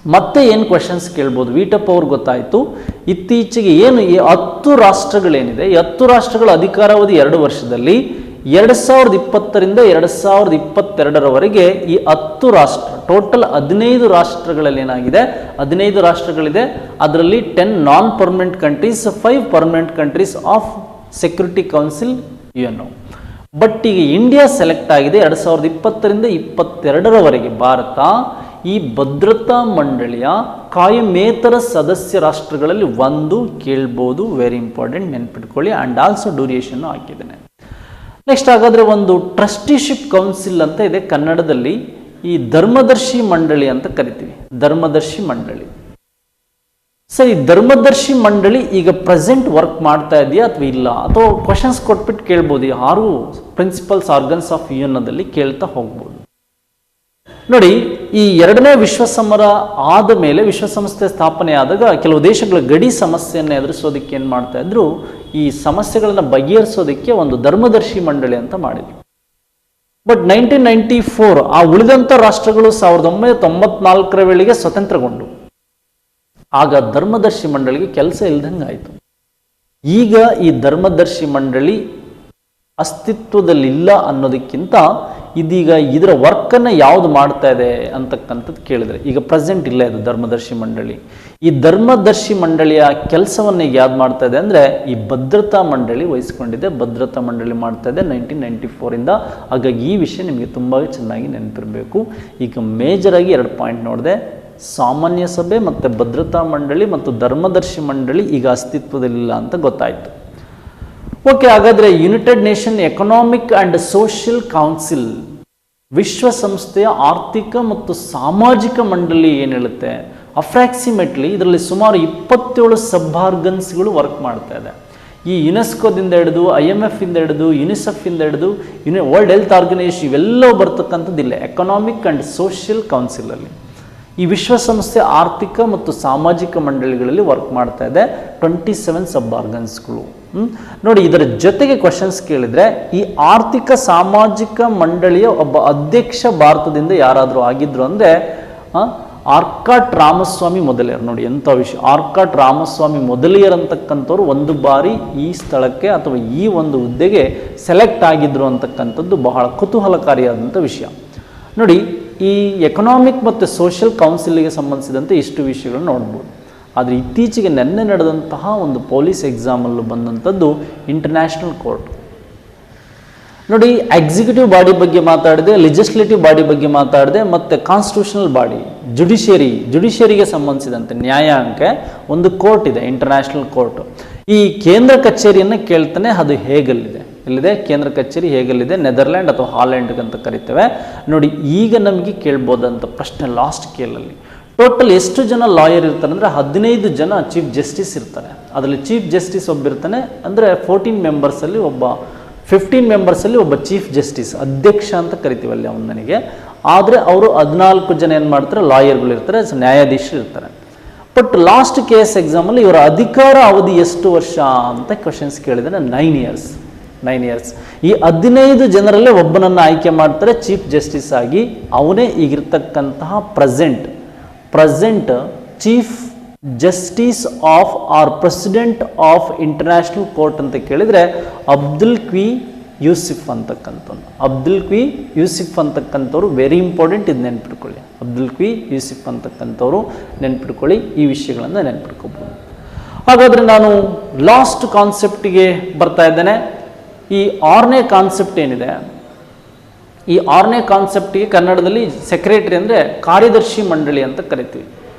ಮತ್ತೆ ಏನು ಕ್ವೆಶನ್ಸ್ ಕೇಳ್ಬೋದು, ವೀಟಪ್ಪ ಅವ್ರು ಗೊತ್ತಾಯಿತು ಇತ್ತೀಚೆಗೆ ಏನು ಈ 10 ರಾಷ್ಟ್ರಗಳೇನಿದೆ, ಈ 10 ರಾಷ್ಟ್ರಗಳ ಅಧಿಕಾರಾವಧಿ 2 ವರ್ಷದಲ್ಲಿ 2020ರಿಂದ 2022ರವರೆಗೆ ಈ 10 ರಾಷ್ಟ್ರ ಟೋಟಲ್ 15 ರಾಷ್ಟ್ರಗಳಲ್ಲಿ ಏನಾಗಿದೆ, 15 ರಾಷ್ಟ್ರಗಳಿದೆ. ಅದರಲ್ಲಿ 10 non permanent countries, 5 permanent countries of security council UNO. But ಈಗ ಇಂಡಿಯಾ ಸೆಲೆಕ್ಟ್ ಆಗಿದೆ 2020ರಿಂದ 2022ರವರೆಗೆ. ಭಾರತ ಈ ಭದ್ರತಾ ಮಂಡಳಿಯ ಕಾಯಮೇತರ ಸದಸ್ಯ ರಾಷ್ಟ್ರಗಳಲ್ಲಿ ಒಂದು ಕೇಳ್ಬೋದು. ವೆರಿ ಇಂಪಾರ್ಟೆಂಟ್, ನೆನ್ಪಿಟ್ಕೊಳ್ಳಿ. ಆ್ಯಂಡ್ ಆಲ್ಸೋ ಡ್ಯೂರೇಷನ್ ಹಾಕಿದ್ದೇನೆ. ನೆಕ್ಸ್ಟ್ ಹಾಗಾದರೆ ಒಂದು ಟ್ರಸ್ಟಿಶಿಪ್ ಕೌನ್ಸಿಲ್ ಅಂತ ಇದೆ ಕನ್ನಡದಲ್ಲಿ, ಈ ಧರ್ಮದರ್ಶಿ ಮಂಡಳಿ ಅಂತ ಕರಿತೀವಿ. ಧರ್ಮದರ್ಶಿ ಮಂಡಳಿ ಸರಿ, ಧರ್ಮದರ್ಶಿ ಮಂಡಳಿ ಈಗ ಪ್ರೆಸೆಂಟ್ ವರ್ಕ್ ಮಾಡ್ತಾ ಇದೆಯಾ ಅಥವಾ ಇಲ್ಲ, ಅಥವಾ ಕ್ವಶನ್ಸ್ ಕೊಟ್ಬಿಟ್ಟು ಕೇಳ್ಬೋದು. 6 ಪ್ರಿನ್ಸಿಪಲ್ಸ್ ಆರ್ಗನ್ಸ್ ಆಫ್ ಯುಎನ್ನಲ್ಲಿ ಕೇಳ್ತಾ ಹೋಗ್ಬೋದು. ನೋಡಿ, ಈ 2ನೇ ವಿಶ್ವ ಸಮರ ಆದ ಮೇಲೆ, ವಿಶ್ವಸಂಸ್ಥೆ ಸ್ಥಾಪನೆ ಆದಾಗ ಕೆಲವು ದೇಶಗಳ ಗಡಿ ಸಮಸ್ಯೆಯನ್ನು ಎದುರಿಸೋದಕ್ಕೆ ಏನು ಮಾಡ್ತಾ ಇದ್ರು, ಈ ಸಮಸ್ಯೆಗಳನ್ನು ಬಗೆಹರಿಸೋದಕ್ಕೆ ಒಂದು ಧರ್ಮದರ್ಶಿ ಮಂಡಳಿ ಅಂತ ಮಾಡಿದ್ರು. ಬಟ್ 1994 ಆ ಉಳಿದಂಥ ರಾಷ್ಟ್ರಗಳು 1994ರ ವೇಳೆಗೆ ಸ್ವತಂತ್ರಗೊಂಡು, ಆಗ ಧರ್ಮದರ್ಶಿ ಮಂಡಳಿಗೆ ಕೆಲಸ ಇಲ್ದಂಗೆ ಆಯಿತು. ಈಗ ಈ ಧರ್ಮದರ್ಶಿ ಮಂಡಳಿ ಅಸ್ತಿತ್ವದಲ್ಲಿಲ್ಲ ಅನ್ನೋದಕ್ಕಿಂತ ಇದೀಗ ಇದರ ವರ್ಕನ್ನು ಯಾವುದು ಮಾಡ್ತಾ ಇದೆ ಅಂತಕ್ಕಂಥದ್ದು ಕೇಳಿದರೆ, ಈಗ ಪ್ರೆಸೆಂಟ್ ಇಲ್ಲ ಇದು ಧರ್ಮದರ್ಶಿ ಮಂಡಳಿ. ಈ ಧರ್ಮದರ್ಶಿ ಮಂಡಳಿಯ ಕೆಲಸವನ್ನು ಈಗ ಯಾವ್ದು ಮಾಡ್ತಾ ಇದೆ ಅಂದರೆ, ಈ ಭದ್ರತಾ ಮಂಡಳಿ ವಹಿಸ್ಕೊಂಡಿದೆ. ಭದ್ರತಾ ಮಂಡಳಿ ಮಾಡ್ತಾ ಇದೆ 1994ರಿಂದ. ಹಾಗಾಗಿ ಈ ವಿಷಯ ನಿಮಗೆ ತುಂಬ ಚೆನ್ನಾಗಿ ನೆನಪಿರಬೇಕು. ಈಗ ಮೇಜರಾಗಿ 2 ಪಾಯಿಂಟ್ ನೋಡಿದೆ, ಸಾಮಾನ್ಯ ಸಭೆ ಮತ್ತು ಭದ್ರತಾ ಮಂಡಳಿ ಮತ್ತು ಧರ್ಮದರ್ಶಿ ಮಂಡಳಿ ಈಗ ಅಸ್ತಿತ್ವದಲ್ಲಿಲ್ಲ ಅಂತ ಗೊತ್ತಾಯಿತು. ಓಕೆ, ಹಾಗಾದರೆ United Nation Economic and Social Council, ವಿಶ್ವಸಂಸ್ಥೆಯ ಆರ್ಥಿಕ ಮತ್ತು ಸಾಮಾಜಿಕ ಮಂಡಳಿ ಏನು ಹೇಳುತ್ತೆ, ಅಪ್ರಾಕ್ಸಿಮೇಟ್ಲಿ ಇದರಲ್ಲಿ ಸುಮಾರು 27 ಸಬ್ ಆರ್ಗನ್ಸ್ಗಳು ವರ್ಕ್ ಮಾಡ್ತಾ ಇದೆ. ಈ ಯುನೆಸ್ಕೋದಿಂದ ಹಿಡಿದು, IMF ಇಂದ ಹಿಡಿದು, ಯುನಿಸೆಫ್ ಇಂದ ಹಿಡಿದು, ವರ್ಲ್ಡ್ ಹೆಲ್ತ್ ಆರ್ಗನೈಸೇಷನ್ ಇವೆಲ್ಲವೂ ಬರ್ತಕ್ಕಂಥದ್ದಿಲ್ಲ ಎಕನಾಮಿಕ್ ಆ್ಯಂಡ್ ಸೋಷಿಯಲ್ ಕೌನ್ಸಿಲಲ್ಲಿ. ಈ ವಿಶ್ವಸಂಸ್ಥೆ ಆರ್ಥಿಕ ಮತ್ತು ಸಾಮಾಜಿಕ ಮಂಡಳಿಗಳಲ್ಲಿ ವರ್ಕ್ ಮಾಡ್ತಾ ಇದೆ. 27 ಸಬ್ ಆರ್ಗನ್ಸ್ಗಳು. ನೋಡಿ, ಇದರ ಜೊತೆಗೆ ಕ್ವಶನ್ಸ್ ಕೇಳಿದರೆ, ಈ ಆರ್ಥಿಕ ಸಾಮಾಜಿಕ ಮಂಡಳಿಯ ಒಬ್ಬ ಅಧ್ಯಕ್ಷ ಭಾರತದಿಂದ ಯಾರಾದರೂ ಆಗಿದ್ರು ಅಂದರೆ ಆರ್ಕಾಟ್ ರಾಮಸ್ವಾಮಿ ಮೊದಲಿಯರ್. ನೋಡಿ ಎಂಥ ವಿಷಯ, ಆರ್ಕಾಟ್ ರಾಮಸ್ವಾಮಿ ಮೊದಲಿಯರ್ ಅಂತಕ್ಕಂಥವ್ರು ಒಂದು ಬಾರಿ ಈ ಸ್ಥಳಕ್ಕೆ ಅಥವಾ ಈ ಒಂದು ಹುದ್ದೆಗೆ ಸೆಲೆಕ್ಟ್ ಆಗಿದ್ರು ಅಂತಕ್ಕಂಥದ್ದು ಬಹಳ ಕುತೂಹಲಕಾರಿಯಾದಂಥ ವಿಷಯ. ನೋಡಿ, ಈ ಎಕನಾಮಿಕ್ ಮತ್ತು ಸೋಷಿಯಲ್ ಕೌನ್ಸಿಲ್ಗೆ ಸಂಬಂಧಿಸಿದಂತೆ ಇಷ್ಟು ವಿಷಯಗಳನ್ನು ನೋಡ್ಬೋದು. ಆದರೆ ಇತ್ತೀಚೆಗೆ ನೆನ್ನೆ ನಡೆದಂತಹ ಒಂದು ಪೊಲೀಸ್ ಎಕ್ಸಾಮಲ್ಲೂ ಬಂದಂಥದ್ದು ಇಂಟರ್ನ್ಯಾಷನಲ್ ಕೋರ್ಟ್. ನೋಡಿ, ಎಕ್ಸಿಕ್ಯೂಟಿವ್ ಬಾಡಿ ಬಗ್ಗೆ ಮಾತಾಡಿದೆ, ಲೆಜಿಸ್ಲೇಟಿವ್ ಬಾಡಿ ಬಗ್ಗೆ ಮಾತಾಡಿದೆ, ಮತ್ತು ಕಾನ್ಸ್ಟಿಟ್ಯೂಷನಲ್ ಬಾಡಿ ಜುಡಿಷಿಯರಿಗೆ ಸಂಬಂಧಿಸಿದಂತೆ ನ್ಯಾಯಾಂಗ ಒಂದು ಕೋರ್ಟ್ ಇದೆ, ಇಂಟರ್ನ್ಯಾಷನಲ್ ಕೋರ್ಟ್. ಈ ಕೇಂದ್ರ ಕಚೇರಿಯನ್ನು ಕೇಳ್ತಾನೆ, ಅದು ಹೇಗಲ್ಲಿದೆ, ಎಲ್ಲಿದೆ ಕೇಂದ್ರ ಕಚೇರಿ, ಹೇಗಲ್ಲಿದೆ, ನೆದರ್ಲ್ಯಾಂಡ್ ಅಥವಾ ಹಾಲೆಂಡ್ ಅಂತ ಕರಿತೇವೆ. ನೋಡಿ, ಈಗ ನಮಗೆ ಕೇಳ್ಬೋದಂತ ಪ್ರಶ್ನೆ ಲಾಸ್ಟ್ ಕೇಳಲ್ಲಿ ಟೋಟಲ್ ಎಷ್ಟು ಜನ ಲಾಯರ್ ಇರ್ತಾರೆ ಅಂದರೆ 15 ಜನ ಚೀಫ್ ಜಸ್ಟಿಸ್ ಇರ್ತಾರೆ. ಅದರಲ್ಲಿ ಚೀಫ್ ಜಸ್ಟಿಸ್ ಒಬ್ಬಿರ್ತಾನೆ, ಅಂದರೆ 14 ಮೆಂಬರ್ಸಲ್ಲಿ ಒಬ್ಬ, 15 ಮೆಂಬರ್ಸಲ್ಲಿ ಒಬ್ಬ ಚೀಫ್ ಜಸ್ಟಿಸ್, ಅಧ್ಯಕ್ಷ ಅಂತ ಕರಿತೀವಲ್ಲಿ ಅವನು ನನಗೆ. ಆದರೆ ಅವರು 14 ಜನ ಏನು ಮಾಡ್ತಾರೆ, ಲಾಯರ್ಗಳು ಇರ್ತಾರೆ, ನ್ಯಾಯಾಧೀಶರು ಇರ್ತಾರೆ. ಬಟ್ ಲಾಸ್ಟ್ KS ಎಕ್ಸಾಮಲ್ಲಿ ಇವರ ಅಧಿಕಾರ ಅವಧಿ ಎಷ್ಟು ವರ್ಷ ಅಂತ ಕ್ವಶನ್ಸ್ ಕೇಳಿದರೆ 9 ಇಯರ್ಸ್. ಈ 15 ಜನರಲ್ಲೇ ಒಬ್ಬನನ್ನು ಆಯ್ಕೆ ಮಾಡ್ತಾರೆ ಚೀಫ್ ಜಸ್ಟಿಸ್ ಆಗಿ. ಅವನೇ ಈಗಿರ್ತಕ್ಕಂತಹ present chief justice of or president of international court ಅಂತ ಕೇಳಿದರೆ ಅಬ್ದುಲ್ ಕ್ವಿ ಯೂಸಿಫ್ ಅಂತಕ್ಕಂಥವ್ರು ವೆರಿ ಇಂಪಾರ್ಟೆಂಟ್. ಇದು ನೆನ್ಪಿಟ್ಕೊಳ್ಳಿ, ಅಬ್ದುಲ್ ಕ್ವಿ ಯೂಸಿಫ್ ಅಂತಕ್ಕಂಥವ್ರು ನೆನ್ಪಿಟ್ಕೊಳ್ಳಿ. ಈ ವಿಷಯಗಳನ್ನು ನೆನ್ಪಿಟ್ಕೋಬೋದು. ಹಾಗಾದರೆ ನಾನು ಲಾಸ್ಟ್ ಕಾನ್ಸೆಪ್ಟಿಗೆ ಬರ್ತಾ ಇದ್ದೇನೆ. ಈ 6ನೇ ಕಾನ್ಸೆಪ್ಟ್ ಏನಿದೆ, ಈ 6ನೇ ಕಾನ್ಸೆಪ್ಟಿಗೆ ಕನ್ನಡದಲ್ಲಿ ಸೆಕ್ರೆಟರಿ ಅಂದರೆ ಕಾರ್ಯದರ್ಶಿ ಮಂಡಳಿ ಅಂತ ಕರಿತೀವಿ.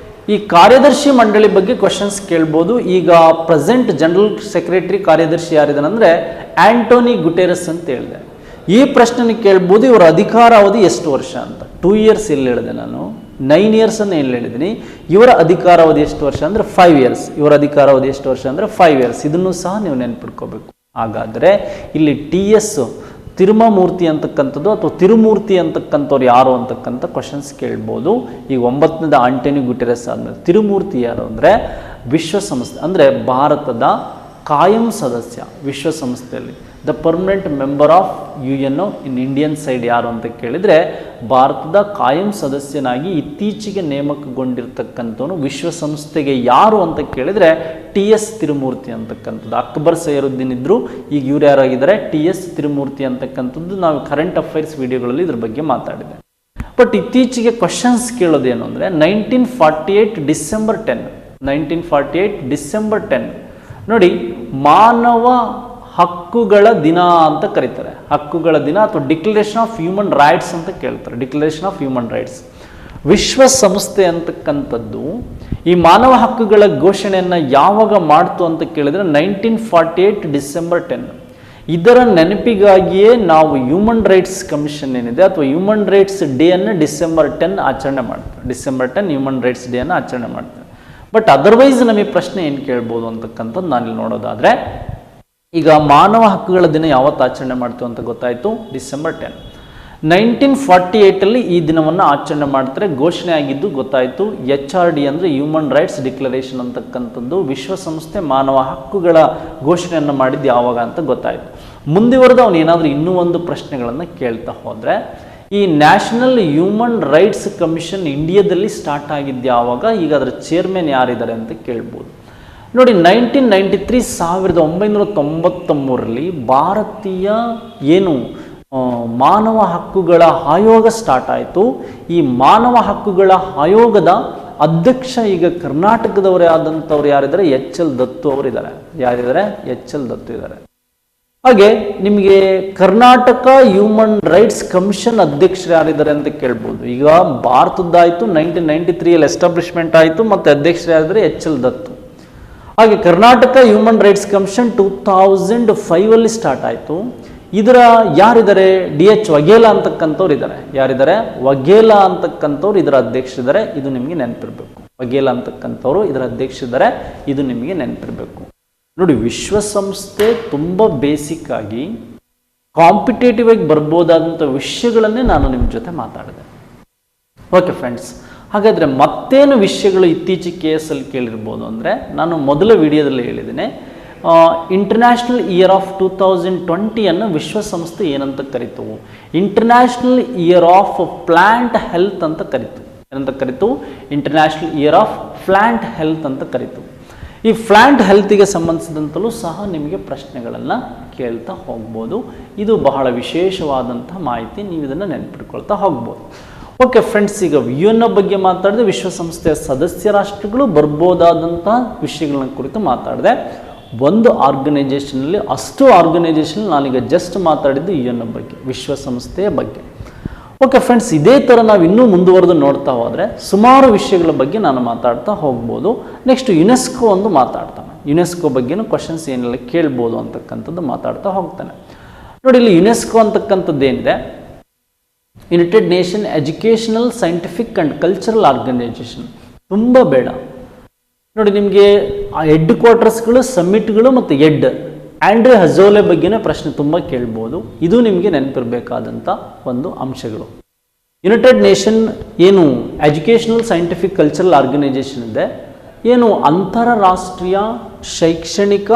ಈ ಕಾರ್ಯದರ್ಶಿ ಮಂಡಳಿ ಬಗ್ಗೆ ಕ್ವಶನ್ಸ್ ಕೇಳ್ಬೋದು. ಈಗ ಪ್ರೆಸೆಂಟ್ ಜನರಲ್ ಸೆಕ್ರೆಟರಿ ಕಾರ್ಯದರ್ಶಿ ಯಾರಿದ್ದಾನೆ ಅಂದರೆ ಆಂಟೋನಿ ಗುಟೆರಸ್ ಅಂತ ಹೇಳಿದೆ. ಈ ಪ್ರಶ್ನೆ ಕೇಳ್ಬೋದು, ಇವರ ಅಧಿಕಾರಾವಧಿ ಎಷ್ಟು ವರ್ಷ ಅಂತ. 2 ಇಯರ್ಸ್ ಎಲ್ಲಿ ಹೇಳಿದೆ ನಾನು, 9 ಇಯರ್ಸನ್ನು ಎಲ್ಲಿ ಹೇಳಿದ್ದೀನಿ. ಇವರ ಅಧಿಕಾರಾವಧಿ ಎಷ್ಟು ವರ್ಷ ಅಂದರೆ 5 ಇಯರ್ಸ್. ಇವರ ಅಧಿಕಾರಾವಧಿ ಎಷ್ಟು ವರ್ಷ ಅಂದರೆ 5 ಇಯರ್ಸ್. ಇದನ್ನು ಸಹ ನೀವು ನೆನ್ಪಿಟ್ಕೋಬೇಕು. ಹಾಗಾದರೆ ಇಲ್ಲಿ TS ತಿರುಮೂರ್ತಿ ಅಂತಕ್ಕಂಥದ್ದು ಅಥವಾ ತಿರುಮೂರ್ತಿ ಅಂತಕ್ಕಂಥವ್ರು ಯಾರು ಅಂತಕ್ಕಂಥ ಕ್ವಶನ್ಸ್ ಕೇಳ್ಬೋದು. ಈಗ 9ನೇದು ಆಂಟೋನಿ ಗುಟೆರಸ್ ಆದಮೇಲೆ ತಿರುಮೂರ್ತಿ ಯಾರು ಅಂದರೆ ವಿಶ್ವಸಂಸ್ಥೆ ಅಂದರೆ ಭಾರತದ ಕಾಯಂ ಸದಸ್ಯ ವಿಶ್ವಸಂಸ್ಥೆಯಲ್ಲಿ. The permanent member of UN in Indian side ಯಾರು ಅಂತ ಕೇಳಿದರೆ, ಭಾರತದ ಕಾಯಂ ಸದಸ್ಯನಾಗಿ ಇತ್ತೀಚೆಗೆ ನೇಮಕಗೊಂಡಿರ್ತಕ್ಕಂಥವನು ವಿಶ್ವಸಂಸ್ಥೆಗೆ ಯಾರು ಅಂತ ಕೇಳಿದರೆ TS ತಿರುಮೂರ್ತಿ ಅಂತಕ್ಕಂಥದ್ದು. ಅಕ್ಬರ್ ಸೈರುದ್ದೀನ್ ಇದ್ದರು, ಈಗ ಇವ್ರು ಯಾರಾಗಿದ್ದಾರೆ TS ತಿರುಮೂರ್ತಿ ಅಂತಕ್ಕಂಥದ್ದು. ನಾವು ಕರೆಂಟ್ ಅಫೈರ್ಸ್ ವಿಡಿಯೋಗಳಲ್ಲಿ ಇದ್ರ ಬಗ್ಗೆ ಮಾತಾಡಿದೆ. ಬಟ್ ಇತ್ತೀಚೆಗೆ ಕ್ವಶನ್ಸ್ ಕೇಳೋದೇನು ಅಂದರೆ 1948 ಡಿಸೆಂಬರ್ 10 ನೋಡಿ, ಮಾನವ ಹಕ್ಕುಗಳ ದಿನ ಅಂತ ಕರೀತಾರೆ. ಹಕ್ಕುಗಳ ದಿನ ಅಥವಾ ಡಿಕ್ಲರೇಷನ್ ಆಫ್ ಹ್ಯೂಮನ್ ರೈಟ್ಸ್ ಅಂತ ಕೇಳ್ತಾರೆ. ಡಿಕ್ಲರೇಷನ್ ಆಫ್ ಹ್ಯೂಮನ್ ರೈಟ್ಸ್ ವಿಶ್ವಸಂಸ್ಥೆ ಅಂತಕ್ಕಂಥದ್ದು ಈ ಮಾನವ ಹಕ್ಕುಗಳ ಘೋಷಣೆಯನ್ನು ಯಾವಾಗ ಮಾಡ್ತು ಅಂತ ಕೇಳಿದರೆ 1948 ಡಿಸೆಂಬರ್ 10. ಇದರ ನೆನಪಿಗಾಗಿಯೇ ನಾವು ಹ್ಯೂಮನ್ ರೈಟ್ಸ್ ಕಮಿಷನ್ ಏನಿದೆ ಅಥವಾ ಹ್ಯೂಮನ್ ರೈಟ್ಸ್ ಡೇಯನ್ನು ಡಿಸೆಂಬರ್ 10 ಆಚರಣೆ ಮಾಡ್ತಾರೆ. ಡಿಸೆಂಬರ್ 10 ಹ್ಯೂಮನ್ ರೈಟ್ಸ್ ಡೇಯನ್ನು ಆಚರಣೆ ಮಾಡ್ತಾರೆ. ಬಟ್ ಅದರ್ವೈಸ್ ನಮಗೆ ಪ್ರಶ್ನೆ ಏನು ಕೇಳ್ಬೋದು ಅಂತಕ್ಕಂಥದ್ದು ನಾನಿಲ್ಲಿ ನೋಡೋದಾದರೆ, ಈಗ ಮಾನವ ಹಕ್ಕುಗಳ ದಿನ ಯಾವತ್ತು ಆಚರಣೆ ಮಾಡ್ತೀವಿ ಅಂತ ಗೊತ್ತಾಯಿತು, ಡಿಸೆಂಬರ್ 10. 1948 ಈ ದಿನವನ್ನು ಆಚರಣೆ ಮಾಡ್ತಾರೆ. ಘೋಷಣೆ ಆಗಿದ್ದು ಗೊತ್ತಾಯಿತು, HRD ಅಂದರೆ ಹ್ಯೂಮನ್ ರೈಟ್ಸ್ ಡಿಕ್ಲರೇಷನ್ ಅಂತಕ್ಕಂಥದ್ದು. ವಿಶ್ವಸಂಸ್ಥೆ ಮಾನವ ಹಕ್ಕುಗಳ ಘೋಷಣೆಯನ್ನು ಮಾಡಿದ್ದು ಯಾವಾಗ ಅಂತ ಗೊತ್ತಾಯಿತು. ಮುಂದುವರೆದು ಅವನು ಏನಾದರೂ ಇನ್ನೂ ಒಂದು ಪ್ರಶ್ನೆಗಳನ್ನು ಕೇಳ್ತಾ ಹೋದರೆ, ಈ ನ್ಯಾಷನಲ್ ಹ್ಯೂಮನ್ ರೈಟ್ಸ್ ಕಮಿಷನ್ ಇಂಡಿಯಾದಲ್ಲಿ ಸ್ಟಾರ್ಟ್ ಆಗಿದ್ದು ಯಾವಾಗ, ಈಗ ಅದರ ಚೇರ್ಮನ್ ಯಾರಿದ್ದಾರೆ ಅಂತ ಕೇಳ್ಬೋದು. ನೋಡಿ, 1993 ಭಾರತೀಯ ಏನು ಮಾನವ ಹಕ್ಕುಗಳ ಆಯೋಗ ಸ್ಟಾರ್ಟ್ ಆಯಿತು. ಈ ಮಾನವ ಹಕ್ಕುಗಳ ಆಯೋಗದ ಅಧ್ಯಕ್ಷ ಈಗ ಕರ್ನಾಟಕದವರೇ ಆದಂಥವ್ರು ಯಾರಿದ್ದಾರೆ, HL ದತ್ತು ಅವರಿದ್ದಾರೆ. ಯಾರಿದ್ದಾರೆ? HL ದತ್ತು ಇದ್ದಾರೆ. ಹಾಗೆ ನಿಮಗೆ ಕರ್ನಾಟಕ ಹ್ಯೂಮನ್ ರೈಟ್ಸ್ ಕಮಿಷನ್ ಅಧ್ಯಕ್ಷರು ಯಾರಿದ್ದಾರೆ ಅಂತ ಕೇಳ್ಬೋದು. ಈಗ ಭಾರತದ್ದಾಯಿತು 1993 ಎಸ್ಟಾಬ್ಲಿಷ್ಮೆಂಟ್ ಆಯಿತು, ಮತ್ತು ಅಧ್ಯಕ್ಷರು ಯಾರಿದ್ದಾರೆ? HL ದತ್ತು. ಹಾಗೆ Karnataka human rights commission 2005 start ಆಯಿತು. ಇದರ ಯಾರಿದ್ದಾರೆ? DH ವಘೇಲಾ ಅಂತಕ್ಕಂಥವ್ರು ಇದ್ದಾರೆ. ಯಾರಿದ್ದಾರೆ? ವಘೇಲಾ ಅಂತಕ್ಕಂಥವ್ರು ಇದರ ಅಧ್ಯಕ್ಷರಿದ್ದಾರೆ. ಇದು ನಿಮಗೆ ನೆನಪಿರಬೇಕು. ವಘೇಲಾ ಅಂತಕ್ಕಂಥವ್ರು ಇದರ ಅಧ್ಯಕ್ಷರಿದ್ದಾರೆ. ಇದು ನಿಮಗೆ ನೆನಪಿರಬೇಕು. ನೋಡಿ, ವಿಶ್ವಸಂಸ್ಥೆ ತುಂಬ ಬೇಸಿಕ್ ಆಗಿ ಕಾಂಪಿಟೇಟಿವ್ ಆಗಿ ಬರ್ಬೋದಾದಂಥ ವಿಷಯಗಳನ್ನೇ ನಾನು ನಿಮ್ಮ ಜೊತೆ ಮಾತಾಡಿದೆ. ಓಕೆ ಫ್ರೆಂಡ್ಸ್, ಹಾಗಾದರೆ ಮತ್ತೇನು ವಿಷಯಗಳು ಇತ್ತೀಚೆಗೆ KS ಅಲ್ಲಿ ಕೇಳಿರ್ಬೋದು ಅಂದರೆ, ನಾನು ಮೊದಲ ವಿಡಿಯೋದಲ್ಲಿ ಹೇಳಿದ್ದೇನೆ, ಇಂಟರ್ನ್ಯಾಷನಲ್ ಇಯರ್ ಆಫ್ 2020 ವಿಶ್ವಸಂಸ್ಥೆ ಏನಂತ ಕರೀತು? International year of plant health ಅಂತ ಕರೀತು. ಏನಂತ ಕರೀತು? International year of plant health ಅಂತ ಕರೀತು. ಈ ಪ್ಲಾಂಟ್ ಹೆಲ್ತಿಗೆ ಸಂಬಂಧಿಸಿದಂತಲೂ ಸಹ ನಿಮಗೆ ಪ್ರಶ್ನೆಗಳನ್ನು ಕೇಳ್ತಾ ಹೋಗ್ಬೋದು. ಇದು ಬಹಳ ವಿಶೇಷವಾದಂತಹ ಮಾಹಿತಿ, ನೀವು ಇದನ್ನು ನೆನಪಿಟ್ಕೊಳ್ತಾ ಹೋಗ್ಬೋದು. ಓಕೆ ಫ್ರೆಂಡ್ಸ್, ಈಗ UN ಬಗ್ಗೆ ಮಾತಾಡಿದೆ, ವಿಶ್ವಸಂಸ್ಥೆಯ ಸದಸ್ಯ ರಾಷ್ಟ್ರಗಳು ಬರ್ಬೋದಾದಂತಹ ವಿಷಯಗಳನ್ನ ಕುರಿತು ಮಾತಾಡಿದೆ. ಒಂದು ಆರ್ಗನೈಜೇಷನಲ್ಲಿ, ಅಷ್ಟು ಆರ್ಗನೈಜೇಷನ್ ನಾನೀಗ ಜಸ್ಟ್ ಮಾತಾಡಿದ್ದು UN ಬಗ್ಗೆ, ವಿಶ್ವಸಂಸ್ಥೆಯ ಬಗ್ಗೆ. ಓಕೆ ಫ್ರೆಂಡ್ಸ್, ಇದೇ ಥರ ನಾವು ಇನ್ನೂ ಮುಂದುವರೆದು ನೋಡ್ತಾ ಹೋದರೆ ಸುಮಾರು ವಿಷಯಗಳ ಬಗ್ಗೆ ನಾನು ಮಾತಾಡ್ತಾ ಹೋಗ್ಬೋದು. ನೆಕ್ಸ್ಟ್ ಯುನೆಸ್ಕೋ ಒಂದು ಮಾತಾಡ್ತಾನೆ. ಯುನೆಸ್ಕೋ ಬಗ್ಗೆನೂ ಕ್ವಶನ್ಸ್ ಏನೆಲ್ಲ ಕೇಳ್ಬೋದು ಅಂತಕ್ಕಂಥದ್ದು ಮಾತಾಡ್ತಾ ಹೋಗ್ತಾನೆ. ನೋಡಿ, ಇಲ್ಲಿ ಯುನೆಸ್ಕೋ ಅಂತಕ್ಕಂಥದ್ದು ಏನಿದೆ, United Nation Educational Scientific and Cultural Organisation. ತುಂಬ ಬೇಡ ನೋಡಿ, ನಿಮಗೆ ಆ ಹೆಡ್ ಕ್ವಾರ್ಟರ್ಸ್ಗಳು, ಸಮ್ಮಿಟ್ಗಳು ಮತ್ತು ಆಂಡ್ರೆ ಅಜೌಲೆ ಬಗ್ಗೆನೇ ಪ್ರಶ್ನೆ ತುಂಬ ಕೇಳ್ಬೋದು. ಇದು ನಿಮಗೆ ನೆನಪಿರಬೇಕಾದಂಥ ಒಂದು ಅಂಶಗಳು. ಯುನೈಟೆಡ್ ನೇಷನ್ ಏನು ಎಜುಕೇಷನಲ್ ಸೈಂಟಿಫಿಕ್ ಕಲ್ಚರಲ್ ಆರ್ಗನೈಜೇಷನ್ ಇದೆ, ಏನು ಅಂತಾರಾಷ್ಟ್ರೀಯ ಶೈಕ್ಷಣಿಕ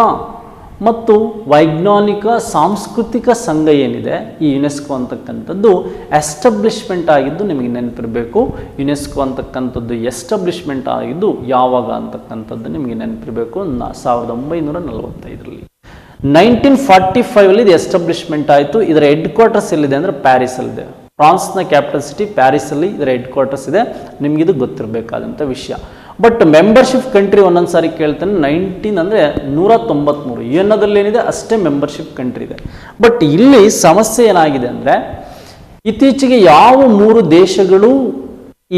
ಮತ್ತು ವೈಜ್ಞಾನಿಕ ಸಾಂಸ್ಕೃತಿಕ ಸಂಘ ಏನಿದೆ, ಈ ಯುನೆಸ್ಕೋ ಅಂತಕ್ಕಂಥದ್ದು ಎಸ್ಟಾಬ್ಲಿಷ್ಮೆಂಟ್ ಆಗಿದ್ದು ನಿಮಗೆ ನೆನಪಿರಬೇಕು. ಯುನೆಸ್ಕೋ ಅಂತಕ್ಕಂಥದ್ದು ಎಸ್ಟಾಬ್ಲಿಷ್ಮೆಂಟ್ ಆಗಿದ್ದು ಯಾವಾಗ ಅಂತಕ್ಕಂಥದ್ದು ನಿಮಗೆ ನೆನಪಿರಬೇಕು, 1945. 1945 ಇದು ಎಸ್ಟಾಬ್ಲಿಷ್ಮೆಂಟ್ ಆಯಿತು. ಇದರ ಹೆಡ್ ಕ್ವಾರ್ಟರ್ಸ್ ಎಲ್ಲಿದೆ ಅಂದರೆ ಪ್ಯಾರಿಸಲ್ಲಿದೆ. ಫ್ರಾನ್ಸ್ನ ಕ್ಯಾಪಿಟಲ್ ಸಿಟಿ ಪ್ಯಾರಿಸಲ್ಲಿ ಇದರ ಹೆಡ್ ಕ್ವಾರ್ಟರ್ಸ್ ಇದೆ. ನಿಮಗಿದು ಗೊತ್ತಿರಬೇಕಾದಂಥ ವಿಷಯ. ಬಟ್ ಮೆಂಬರ್ಶಿಪ್ ಕಂಟ್ರಿ ಒಂದೊಂದು ಸಾರಿ ಕೇಳ್ತಾನೆ. 19 ಅಂದರೆ 193 UN ಏನಿದೆ ಅಷ್ಟೇ ಮೆಂಬರ್ಶಿಪ್ ಕಂಟ್ರಿ ಇದೆ. ಬಟ್ ಇಲ್ಲಿ ಸಮಸ್ಯೆ ಏನಾಗಿದೆ ಅಂದರೆ, ಇತ್ತೀಚೆಗೆ ಯಾವ 3 ದೇಶಗಳು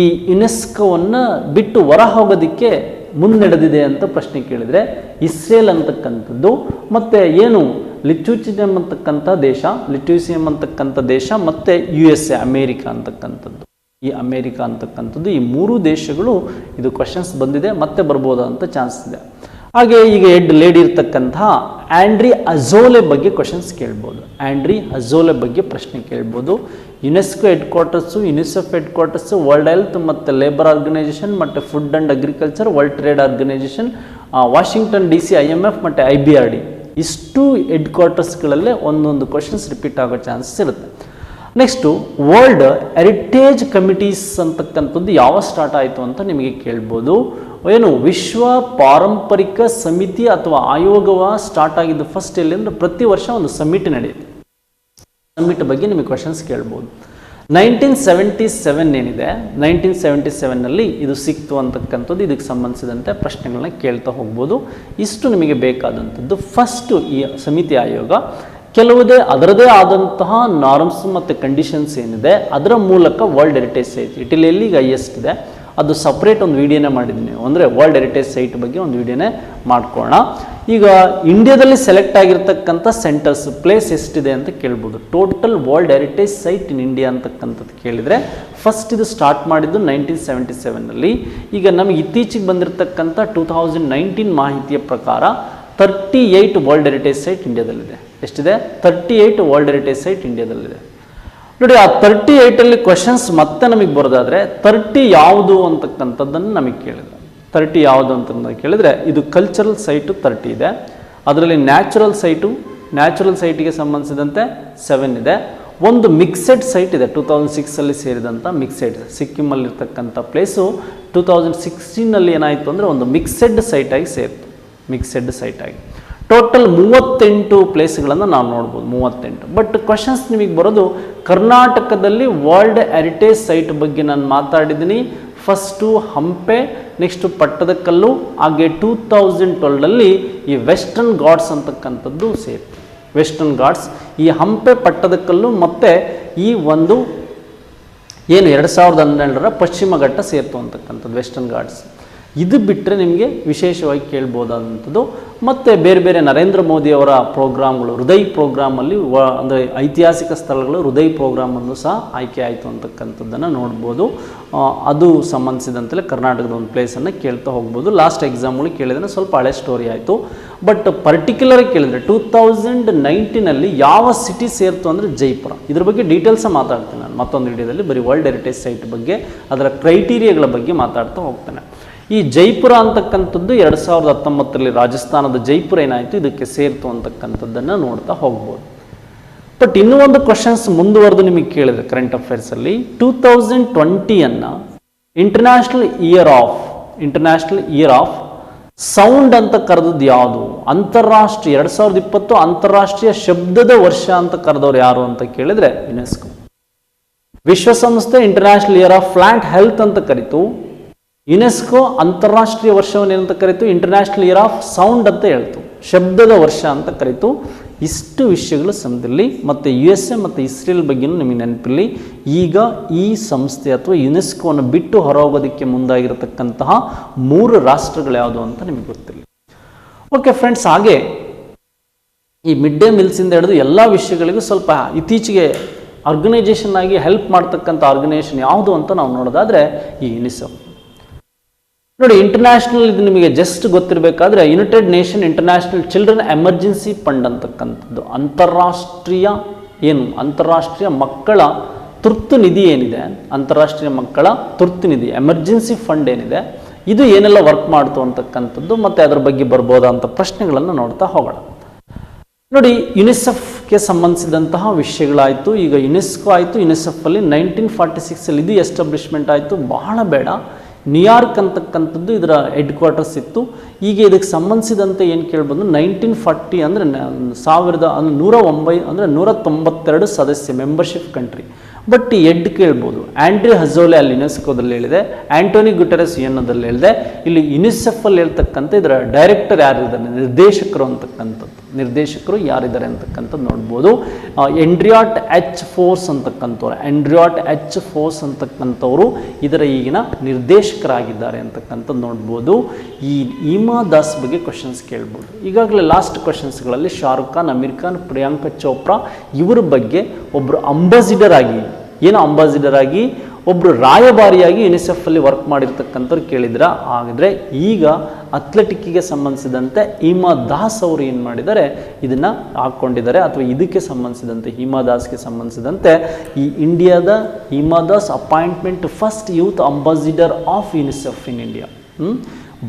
ಈ ಯುನೆಸ್ಕೋವನ್ನು ಬಿಟ್ಟು ಹೊರ ಹೋಗೋದಕ್ಕೆ ಮುನ್ನಡೆದಿದೆ ಅಂತ ಪ್ರಶ್ನೆ ಕೇಳಿದರೆ, ಇಸ್ರೇಲ್ ಅಂತಕ್ಕಂಥದ್ದು, ಮತ್ತು ಏನು ಲಿಥುವೇನಿಯಂ ಅಂತಕ್ಕಂಥ ದೇಶ, ಮತ್ತು USA ಅಮೇರಿಕಾ ಅಂತಕ್ಕಂಥದ್ದು. ಈ ಅಮೇರಿಕಾ ಅಂತಕ್ಕಂಥದ್ದು, ಈ 3 ದೇಶಗಳು ಇದು ಕ್ವಶನ್ಸ್ ಬಂದಿದೆ, ಮತ್ತೆ ಬರ್ಬೋದಂತ ಚಾನ್ಸ್ ಇದೆ. ಹಾಗೆ ಈಗ ಹೆಡ್ ಲೇಡಿ ಇರ್ತಕ್ಕಂತಹ ಆಂಡ್ರಿ ಅಜೌಲೆ ಬಗ್ಗೆ ಕ್ವಶನ್ಸ್ ಕೇಳ್ಬೋದು. ಆಂಡ್ರಿ ಅಜೌಲೆ ಬಗ್ಗೆ ಪ್ರಶ್ನೆ ಕೇಳ್ಬೋದು. UNESCO headquarters, UNICEF headquarters, world health ಮತ್ತು ಲೇಬರ್ ಆರ್ಗನೈಜೇಷನ್ ಮತ್ತು food and agriculture, world trade organisation, Washington DC IMF ಮತ್ತು IBRD, ಇಷ್ಟು ಹೆಡ್ ಕ್ವಾರ್ಟರ್ಸ್ಗಳಲ್ಲೇ ಒಂದೊಂದು ಕ್ವಶನ್ಸ್ ರಿಪೀಟ್ ಆಗೋ ಚಾನ್ಸಸ್ ಇರುತ್ತೆ. ನೆಕ್ಸ್ಟು ವರ್ಲ್ಡ್ ಹೆರಿಟೇಜ್ ಕಮಿಟೀಸ್ ಅಂತಕ್ಕಂಥದ್ದು ಯಾವ ಸ್ಟಾರ್ಟ್ ಆಯಿತು ಅಂತ ನಿಮಗೆ ಕೇಳ್ಬೋದು. ಏನು ವಿಶ್ವ ಪಾರಂಪರಿಕ ಸಮಿತಿ ಅಥವಾ ಆಯೋಗವ ಸ್ಟಾರ್ಟ್ ಆಗಿದ್ದು ಫಸ್ಟ್ ಎಲ್ಲಿ ಅಂದರೆ ಪ್ರತಿ ವರ್ಷ ಒಂದು ಸಮಿಟ್ ನಡೆಯುತ್ತೆ. ಸಮಿಟ್ ಬಗ್ಗೆ ನಿಮಗೆ ಕ್ವಶನ್ಸ್ ಕೇಳ್ಬೋದು. 1977 ಏನಿದೆ, 1977ನಲ್ಲಿ ಇದು ಸಿಕ್ತು ಅಂತಕ್ಕಂಥದ್ದು ಇದಕ್ಕೆ ಸಂಬಂಧಿಸಿದಂತೆ ಪ್ರಶ್ನೆಗಳನ್ನ ಕೇಳ್ತಾ ಹೋಗ್ಬೋದು. ಇಷ್ಟು ನಿಮಗೆ ಬೇಕಾದಂಥದ್ದು. ಫಸ್ಟು ಈ ಸಮಿತಿ ಆಯೋಗ ಅದರದೇ ಆದಂತಹ ನಾರ್ಮ್ಸ್ ಮತ್ತು ಕಂಡೀಷನ್ಸ್ ಏನಿದೆ ಅದರ ಮೂಲಕ ವರ್ಲ್ಡ್ ಹೆರಿಟೇಜ್ ಸೈಟ್ ಇಟಲಿಯಲ್ಲಿ ಈಗ ಹೈಯೆಸ್ಟ್ ಇದೆ. ಅದು ಸಪ್ರೇಟ್ ಒಂದು ವಿಡಿಯೋನೇ ಮಾಡಿದ್ದೀನಿ, ಅಂದರೆ ವರ್ಲ್ಡ್ ಹೆರಿಟೇಜ್ ಸೈಟ್ ಬಗ್ಗೆ ಒಂದು ವಿಡಿಯೋನೇ ಮಾಡ್ಕೊಳ್ಳೋಣ. ಈಗ ಇಂಡಿಯಾದಲ್ಲಿ ಸೆಲೆಕ್ಟ್ ಆಗಿರ್ತಕ್ಕಂಥ ಸೆಂಟರ್ಸ್ ಪ್ಲೇಸ್ ಎಷ್ಟಿದೆ ಅಂತ ಕೇಳ್ಬೋದು. Total world heritage site in India ಅಂತಕ್ಕಂಥದ್ದು ಕೇಳಿದರೆ ಫಸ್ಟ್ ಇದು ಸ್ಟಾರ್ಟ್ ಮಾಡಿದ್ದು 1977ನಲ್ಲಿ. ಈಗ ನಮಗೆ ಇತ್ತೀಚೆಗೆ ಬಂದಿರತಕ್ಕಂಥ 2019 ಮಾಹಿತಿಯ ಪ್ರಕಾರ 38 ವರ್ಲ್ಡ್ ಹೆರಿಟೇಜ್ ಸೈಟ್ ಇಂಡಿಯಾದಲ್ಲಿದೆ. ಎಷ್ಟಿದೆ? 38 ವರ್ಲ್ಡ್ ಹೆರಿಟೇಜ್ ಸೈಟ್ ಇಂಡಿಯಾದಲ್ಲಿದೆ. ನೋಡಿ, ಆ 38ಅಲ್ಲಿ ಕ್ವಶನ್ಸ್ ಮತ್ತೆ ನಮಗೆ ಬರೋದಾದರೆ 30 ಯಾವುದು ಅಂತಕ್ಕಂಥದ್ದನ್ನು ನಮಗೆ ಕೇಳಿದ್ರು. 30 ಯಾವುದು ಅಂತ ಕೇಳಿದರೆ ಇದು ಕಲ್ಚರಲ್ ಸೈಟು 30 ಇದೆ. ಅದರಲ್ಲಿ ನ್ಯಾಚುರಲ್ ಸೈಟಿಗೆ ಸಂಬಂಧಿಸಿದಂತೆ 7 ಇದೆ. ಒಂದು ಮಿಕ್ಸೆಡ್ ಸೈಟ್ ಇದೆ 2006ಅಲ್ಲಿ ಸೇರಿದಂಥ ಮಿಕ್ಸೆಡ್, ಸಿಕ್ಕಿಮಲ್ಲಿರ್ತಕ್ಕಂಥ ಪ್ಲೇಸು 2016ನಲ್ಲಿ ಏನಾಯಿತು ಅಂದರೆ ಒಂದು ಮಿಕ್ಸೆಡ್ ಸೈಟಾಗಿ ಸೇರಿತು. ಮಿಕ್ಸೆಡ್ ಸೈಟಾಗಿ ಟೋಟಲ್ 38 ಪ್ಲೇಸ್ಗಳನ್ನು ನಾವು ನೋಡ್ಬೋದು, 38. ಬಟ್ ಕ್ವಶನ್ಸ್ ನಿಮಗೆ ಬರೋದು ಕರ್ನಾಟಕದಲ್ಲಿ ವರ್ಲ್ಡ್ ಹೆರಿಟೇಜ್ ಸೈಟ್ ಬಗ್ಗೆ ನಾನು ಮಾತಾಡಿದ್ದೀನಿ. ಫಸ್ಟು ಹಂಪೆ, ನೆಕ್ಸ್ಟು ಪಟ್ಟದಕಲ್ಲು, ಹಾಗೆ 2012ರಲ್ಲಿ ಈ ವೆಸ್ಟರ್ನ್ ಘಾಟ್ಸ್ ಅಂತಕ್ಕಂಥದ್ದು ಸೇರಿತು. ವೆಸ್ಟರ್ನ್ ಘಾಟ್ಸ್, ಈ ಹಂಪೆ, ಪಟ್ಟದಕಲ್ಲು ಮತ್ತು ಈ ಒಂದು ಏನು 2012ರ ಪಶ್ಚಿಮ ಘಟ್ಟ ಸೇರ್ತು ಅಂತಕ್ಕಂಥದ್ದು ವೆಸ್ಟರ್ನ್ ಘಾಟ್ಸ್. ಇದು ಬಿಟ್ಟರೆ ನಿಮಗೆ ವಿಶೇಷವಾಗಿ ಕೇಳ್ಬೋದಾದಂಥದ್ದು ಮತ್ತು ಬೇರೆ ಬೇರೆ ನರೇಂದ್ರ ಮೋದಿಯವರ ಪ್ರೋಗ್ರಾಮ್ಗಳು, ಹೃದಯ್ ಪ್ರೋಗ್ರಾಮಲ್ಲಿ ಅಂದರೆ ಐತಿಹಾಸಿಕ ಸ್ಥಳಗಳು ಹೃದಯ್ ಪ್ರೋಗ್ರಾಮನ್ನು ಸಹ ಆಯ್ಕೆ ಆಯಿತು ಅಂತಕ್ಕಂಥದ್ದನ್ನು ನೋಡ್ಬೋದು. ಅದು ಸಂಬಂಧಿಸಿದಂತೆಯೇ ಕರ್ನಾಟಕದ ಒಂದು ಪ್ಲೇಸನ್ನು ಕೇಳ್ತಾ ಹೋಗ್ಬೋದು. ಲಾಸ್ಟ್ ಎಕ್ಸಾಮ್ಗಳು ಕೇಳಿದ್ರೆ ಸ್ವಲ್ಪ ಹಳೆ ಸ್ಟೋರಿ ಆಯಿತು. ಬಟ್ ಪರ್ಟಿಕ್ಯುಲರ್ ಕೇಳಿದರೆ 2019ನಲ್ಲಿ ಯಾವ ಸಿಟಿ ಸೇರ್ತು ಅಂದರೆ ಜೈಪುರ. ಇದ್ರ ಬಗ್ಗೆ ಡೀಟೇಲ್ಸ ಮಾತಾಡ್ತೇನೆ ನಾನು ಮತ್ತೊಂದು ವಿಡಿಯೋದಲ್ಲಿ. ಬರೀ ವರ್ಲ್ಡ್ ಹೆರಿಟೇಜ್ ಸೈಟ್ ಬಗ್ಗೆ, ಅದರ ಕ್ರೈಟೀರಿಯಾಗಳ ಬಗ್ಗೆ ಮಾತಾಡ್ತಾ ಹೋಗ್ತೇನೆ. ಈ ಜೈಪುರ ಅಂತಕ್ಕಂಥದ್ದು 2019ರಲ್ಲಿ ರಾಜಸ್ಥಾನದ ಜೈಪುರ ಏನಾಯಿತು ಇದಕ್ಕೆ ಸೇರ್ತು ಅಂತಕ್ಕಂಥದ್ದನ್ನು ನೋಡ್ತಾ ಹೋಗ್ಬೋದು. ಬಟ್ ಇನ್ನೂ ಒಂದು ಕ್ವಶನ್ಸ್ ಮುಂದುವರೆದು ನಿಮಗೆ ಕೇಳಿದೆ ಕರೆಂಟ್ ಅಫೇರ್ಸಲ್ಲಿ. 2020ನ್ನು ಇಂಟರ್ನ್ಯಾಷನಲ್ ಇಯರ್ ಆಫ್ ಸೌಂಡ್ ಅಂತ ಕರೆದದ್ದು ಯಾವುದು? ಅಂತಾರಾಷ್ಟ್ರೀಯ 2020 ಅಂತಾರಾಷ್ಟ್ರೀಯ ಶಬ್ದದ ವರ್ಷ ಅಂತ ಕರೆದವ್ರು ಯಾರು ಅಂತ ಕೇಳಿದರೆ ಯುನೆಸ್ಕೋ. ವಿಶ್ವಸಂಸ್ಥೆ international year of plant health ಅಂತ ಕರೀತು. ಯುನೆಸ್ಕೋ ಅಂತಾರಾಷ್ಟ್ರೀಯ ವರ್ಷವನ್ನು ಏನಂತ ಕರೀತು? ಇಂಟರ್ನ್ಯಾಷನಲ್ ಇಯರ್ ಆಫ್ ಸೌಂಡ್ ಅಂತ ಹೇಳ್ತು, ಶಬ್ದದ ವರ್ಷ ಅಂತ ಕರೀತು. ಇಷ್ಟು ವಿಷಯಗಳು ಸಮಯದಲ್ಲಿ ಮತ್ತು USA ಮತ್ತು ಇಸ್ರೇಲ್ ಬಗ್ಗೆಯೂ ನಿಮಗೆ ನೆನಪಿರಲಿ. ಈಗ ಈ ಸಂಸ್ಥೆ ಅಥವಾ ಯುನೆಸ್ಕೋವನ್ನು ಬಿಟ್ಟು ಹೊರಹೋಗೋದಕ್ಕೆ ಮುಂದಾಗಿರತಕ್ಕಂತಹ 3 ರಾಷ್ಟ್ರಗಳು ಯಾವುದು ಅಂತ ನಿಮಗೆ ಗೊತ್ತಿರಲಿ. ಓಕೆ ಫ್ರೆಂಡ್ಸ್, ಹಾಗೆ ಈ ಮಿಡ್ ಡೇ ಮೀಲ್ಸಿಂದ ಹಿಡಿದು ಎಲ್ಲ ವಿಷಯಗಳಿಗೂ ಸ್ವಲ್ಪ ಇತ್ತೀಚೆಗೆ ಆರ್ಗನೈಜೇಷನ್ ಆಗಿ ಹೆಲ್ಪ್ ಮಾಡ್ತಕ್ಕಂಥ ಆರ್ಗನೈಜೇಷನ್ ಯಾವುದು ಅಂತ ನಾವು ನೋಡೋದಾದರೆ ಈ ಯುನಿಸೆಫ್. ನೋಡಿ, ಇಂಟರ್ನ್ಯಾಷನಲ್ ಇದು ನಿಮಗೆ ಜಸ್ಟ್ ಗೊತ್ತಿರಬೇಕಾದ್ರೆ united nation international children emergency fund ಅಂತಕ್ಕಂಥದ್ದು ಅಂತಾರಾಷ್ಟ್ರೀಯ ಮಕ್ಕಳ ತುರ್ತು ನಿಧಿ ಏನಿದೆ, ಅಂತಾರಾಷ್ಟ್ರೀಯ ಮಕ್ಕಳ ತುರ್ತು ನಿಧಿ ಎಮರ್ಜೆನ್ಸಿ ಫಂಡ್ ಏನಿದೆ, ಇದು ಏನೆಲ್ಲ ವರ್ಕ್ ಮಾಡ್ತು ಅಂತಕ್ಕಂಥದ್ದು ಮತ್ತು ಅದರ ಬಗ್ಗೆ ಬರ್ಬೋದಂಥ ಪ್ರಶ್ನೆಗಳನ್ನು ನೋಡ್ತಾ ಹೋಗೋಣ. ನೋಡಿ, ಯುನಿಸೆಫ್ಗೆ ಸಂಬಂಧಿಸಿದಂತಹ ವಿಷಯಗಳಾಯಿತು. ಈಗ ಯುನೆಸ್ಕೋ ಆಯಿತು. ಯುನಿಸೆಫಲ್ಲಿ 1946ಅಲ್ಲಿ ಇದು ಎಸ್ಟಾಬ್ಲಿಷ್ಮೆಂಟ್ ಆಯಿತು. ಬಹಳ ಬೇಡ, ನ್ಯೂಯಾರ್ಕ್ ಅಂತಕ್ಕಂಥದ್ದು ಇದರ ಹೆಡ್ ಕ್ವಾರ್ಟರ್ಸ್ ಇತ್ತು. ಈಗ ಇದಕ್ಕೆ ಸಂಬಂಧಿಸಿದಂತೆ ಏನು ಕೇಳ್ಬೋದು, 1940 ಅಂದರೆ 192 ಸದಸ್ಯ ಮೆಂಬರ್ಶಿಪ್ ಕಂಟ್ರಿ. ಬಟ್ ಈ ಹೆಡ್ ಕೇಳ್ಬೋದು. ಆಂಡ್ರಿ ಹಜೋಲೆ ಅಲ್ಲಿ ಯುನೆಸ್ಕೋದಲ್ಲಿ ಹೇಳಿದೆ, ಆಂಟೋನಿ ಗುಟೆರಸ್ ಯುಎನ್ನಲ್ಲಿ ಹೇಳಿದೆ. ಇಲ್ಲಿ ಯುನಿಸೆಫಲ್ಲಿ ಹೇಳ್ತಕ್ಕಂಥ ಇದರ ಡೈರೆಕ್ಟರ್ ಯಾರಿದ್ದಾರೆ, ನಿರ್ದೇಶಕರು ಯಾರಿದ್ದಾರೆ ಅಂತಕ್ಕಂಥದ್ದು ನೋಡ್ಬೋದು. ಎಂಡ್ರಿಯಾಟ್ ಎಚ್ ಫೋರ್ಸ್ ಅಂತಕ್ಕಂಥವ್ರು ಇದರ ಈಗಿನ ನಿರ್ದೇಶಕರಾಗಿದ್ದಾರೆ ಅಂತಕ್ಕಂಥದ್ದು ನೋಡ್ಬೋದು. ಈ ಈಮಾ ದಾಸ್ ಬಗ್ಗೆ ಕ್ವಶನ್ಸ್ ಕೇಳ್ಬೋದು. ಈಗಾಗಲೇ ಲಾಸ್ಟ್ ಕ್ವಶನ್ಸ್ಗಳಲ್ಲಿ ಶಾರುಖ್ ಖಾನ್, ಅಮೀರ್ ಖಾನ್, ಪ್ರಿಯಾಂಕಾ ಚೋಪ್ರಾ ಇವರ ಬಗ್ಗೆ ಒಬ್ಬರು ಅಂಬಾಸಿಡರ್ ಆಗಿ ಒಬ್ಬರು ರಾಯಭಾರಿಯಾಗಿ ಯುನಿಸೆಫಲ್ಲಿ ವರ್ಕ್ ಮಾಡಿರ್ತಕ್ಕಂಥವ್ರು ಕೇಳಿದ್ರ. ಹಾಗಿದ್ರೆ ಈಗ ಅಥ್ಲೆಟಿಕ್ಕಿಗೆ ಸಂಬಂಧಿಸಿದಂತೆ ಹಿಮಾ ದಾಸ್ ಅವರು ಏನು ಮಾಡಿದ್ದಾರೆ, ಇದನ್ನು ಹಾಕ್ಕೊಂಡಿದ್ದಾರೆ. ಅಥವಾ ಇದಕ್ಕೆ ಸಂಬಂಧಿಸಿದಂತೆ ಹಿಮಾ ದಾಸ್ಗೆ ಸಂಬಂಧಿಸಿದಂತೆ ಈ ಇಂಡಿಯಾದ Hima Das appointment first youth ambassador of UNICEF in India.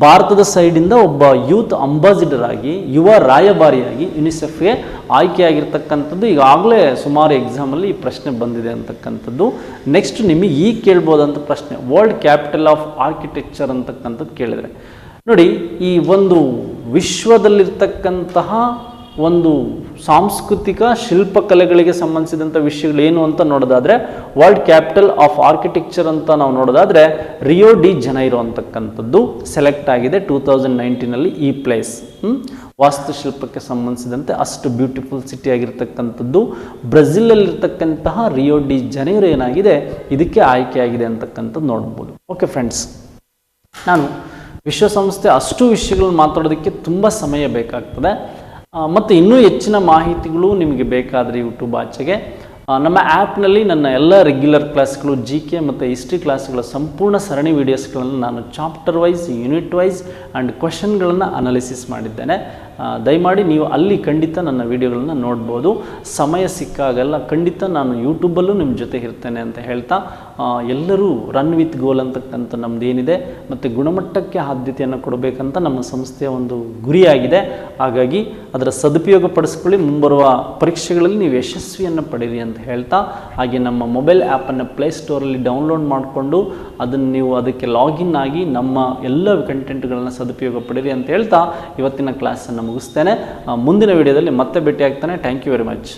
ಭಾರತದ ಸೈಡಿಂದ ಒಬ್ಬ ಯೂತ್ ಅಂಬಾಸಿಡರ್ ಆಗಿ, ಯುವ ರಾಯಭಾರಿಯಾಗಿ ಯುನಿಸೆಫ್ಗೆ ಆಯ್ಕೆಯಾಗಿರ್ತಕ್ಕಂಥದ್ದು ಈಗಾಗಲೇ ಸುಮಾರು ಎಕ್ಸಾಮಲ್ಲಿ ಈ ಪ್ರಶ್ನೆ ಬಂದಿದೆ ಅಂತಕ್ಕಂಥದ್ದು. ನೆಕ್ಸ್ಟ್ ನಿಮಗೆ ಈಗ ಕೇಳ್ಬೋದಂಥ ಪ್ರಶ್ನೆ, ವರ್ಲ್ಡ್ ಕ್ಯಾಪಿಟಲ್ ಆಫ್ ಆರ್ಕಿಟೆಕ್ಚರ್ ಅಂತಕ್ಕಂಥದ್ದು ಕೇಳಿದರೆ ನೋಡಿ, ಈ ಒಂದು ವಿಶ್ವದಲ್ಲಿರ್ತಕ್ಕಂತಹ ಒಂದು ಸಾಂಸ್ಕೃತಿಕ ಶಿಲ್ಪಕಲೆಗಳಿಗೆ ಸಂಬಂಧಿಸಿದಂಥ ವಿಷಯಗಳು ಏನು ಅಂತ ನೋಡೋದಾದರೆ, ವರ್ಲ್ಡ್ ಕ್ಯಾಪಿಟಲ್ ಆಫ್ ಆರ್ಕಿಟೆಕ್ಚರ್ ಅಂತ ನಾವು ನೋಡೋದಾದರೆ ರಿಯೋ ಡಿ ಜನೈರೋ ಅಂತಕ್ಕಂಥದ್ದು ಸೆಲೆಕ್ಟ್ ಆಗಿದೆ 2019ನಲ್ಲಿ. ಈ ಪ್ಲೇಸ್ ವಾಸ್ತುಶಿಲ್ಪಕ್ಕೆ ಸಂಬಂಧಿಸಿದಂತೆ ಅಷ್ಟು ಬ್ಯೂಟಿಫುಲ್ ಸಿಟಿ ಆಗಿರ್ತಕ್ಕಂಥದ್ದು ಬ್ರೆಜಿಲಲ್ಲಿರ್ತಕ್ಕಂತಹ ರಿಯೋ ಡಿ ಜನೈರೋ ಏನಾಗಿದೆ ಇದಕ್ಕೆ ಆಯ್ಕೆಯಾಗಿದೆ ಅಂತಕ್ಕಂಥದ್ದು ನೋಡ್ಬೋದು. ಓಕೆ ಫ್ರೆಂಡ್ಸ್, ನಾನು ವಿಶ್ವಸಂಸ್ಥೆ ಅಷ್ಟು ವಿಷಯಗಳನ್ನು ಮಾತಾಡೋದಕ್ಕೆ ತುಂಬ ಸಮಯ ಬೇಕಾಗ್ತದೆ. ಮತ್ತು ಇನ್ನೂ ಹೆಚ್ಚಿನ ಮಾಹಿತಿಗಳು ನಿಮಗೆ ಬೇಕಾದರೆ ಯೂಟ್ಯೂಬ್ ಆಚೆಗೆ ನಮ್ಮ ಆ್ಯಪ್ನಲ್ಲಿ ನನ್ನ ಎಲ್ಲ ರೆಗ್ಯುಲರ್ ಕ್ಲಾಸ್ಗಳು, GK ಮತ್ತು ಹಿಸ್ಟ್ರಿ ಕ್ಲಾಸ್ಗಳ ಸಂಪೂರ್ಣ ಸರಣಿ ವೀಡಿಯೋಸ್ಗಳನ್ನು ನಾನು chapter wise, unit wise and ಕ್ವೆಶನ್ಗಳನ್ನು ಅನಾಲಿಸಿಸ್ ಮಾಡಿದ್ದೇನೆ. ದಯಮಾಡಿ ನೀವು ಅಲ್ಲಿ ಖಂಡಿತ ನನ್ನ ವಿಡಿಯೋಗಳನ್ನು ನೋಡ್ಬೋದು. ಸಮಯ ಸಿಕ್ಕಾಗೆಲ್ಲ ಖಂಡಿತ ನಾನು ಯೂಟ್ಯೂಬಲ್ಲೂ ನಿಮ್ಮ ಜೊತೆ ಇರ್ತೇನೆ ಅಂತ ಹೇಳ್ತಾ, ಎಲ್ಲರೂ ರನ್ ವಿತ್ ಗೋಲ್ ಅಂತಕ್ಕಂಥ ನಮ್ಮದು ಏನಿದೆ ಮತ್ತು ಗುಣಮಟ್ಟಕ್ಕೆ ಆದ್ಯತೆಯನ್ನು ಕೊಡಬೇಕಂತ ನಮ್ಮ ಸಂಸ್ಥೆಯ ಒಂದು ಗುರಿಯಾಗಿದೆ. ಹಾಗಾಗಿ ಅದರ ಸದುಪಯೋಗ ಪಡಿಸ್ಕೊಳ್ಳಿ, ಮುಂಬರುವ ಪರೀಕ್ಷೆಗಳಲ್ಲಿ ನೀವು ಯಶಸ್ವಿಯನ್ನು ಪಡೀರಿ ಅಂತ ಹೇಳ್ತಾ, ಹಾಗೆ ನಮ್ಮ ಮೊಬೈಲ್ ಆ್ಯಪನ್ನು ಪ್ಲೇಸ್ಟೋರಲ್ಲಿ ಡೌನ್ಲೋಡ್ ಮಾಡಿಕೊಂಡು ಅದನ್ನು ನೀವು ಅದಕ್ಕೆ ಲಾಗಿನ್ ಆಗಿ ನಮ್ಮ ಎಲ್ಲ ಕಂಟೆಂಟ್ಗಳನ್ನು ಸದುಪಯೋಗ ಪಡೀರಿ ಅಂತ ಹೇಳ್ತಾ ಇವತ್ತಿನ ಕ್ಲಾಸನ್ನು ಮುಗಿಸ್ತೇನೆ. ಮುಂದಿನ ವಿಡಿಯೋದಲ್ಲಿ ಮತ್ತೆ ಭೇಟಿ ಆಗ್ತಾನೆ. Thank you very much.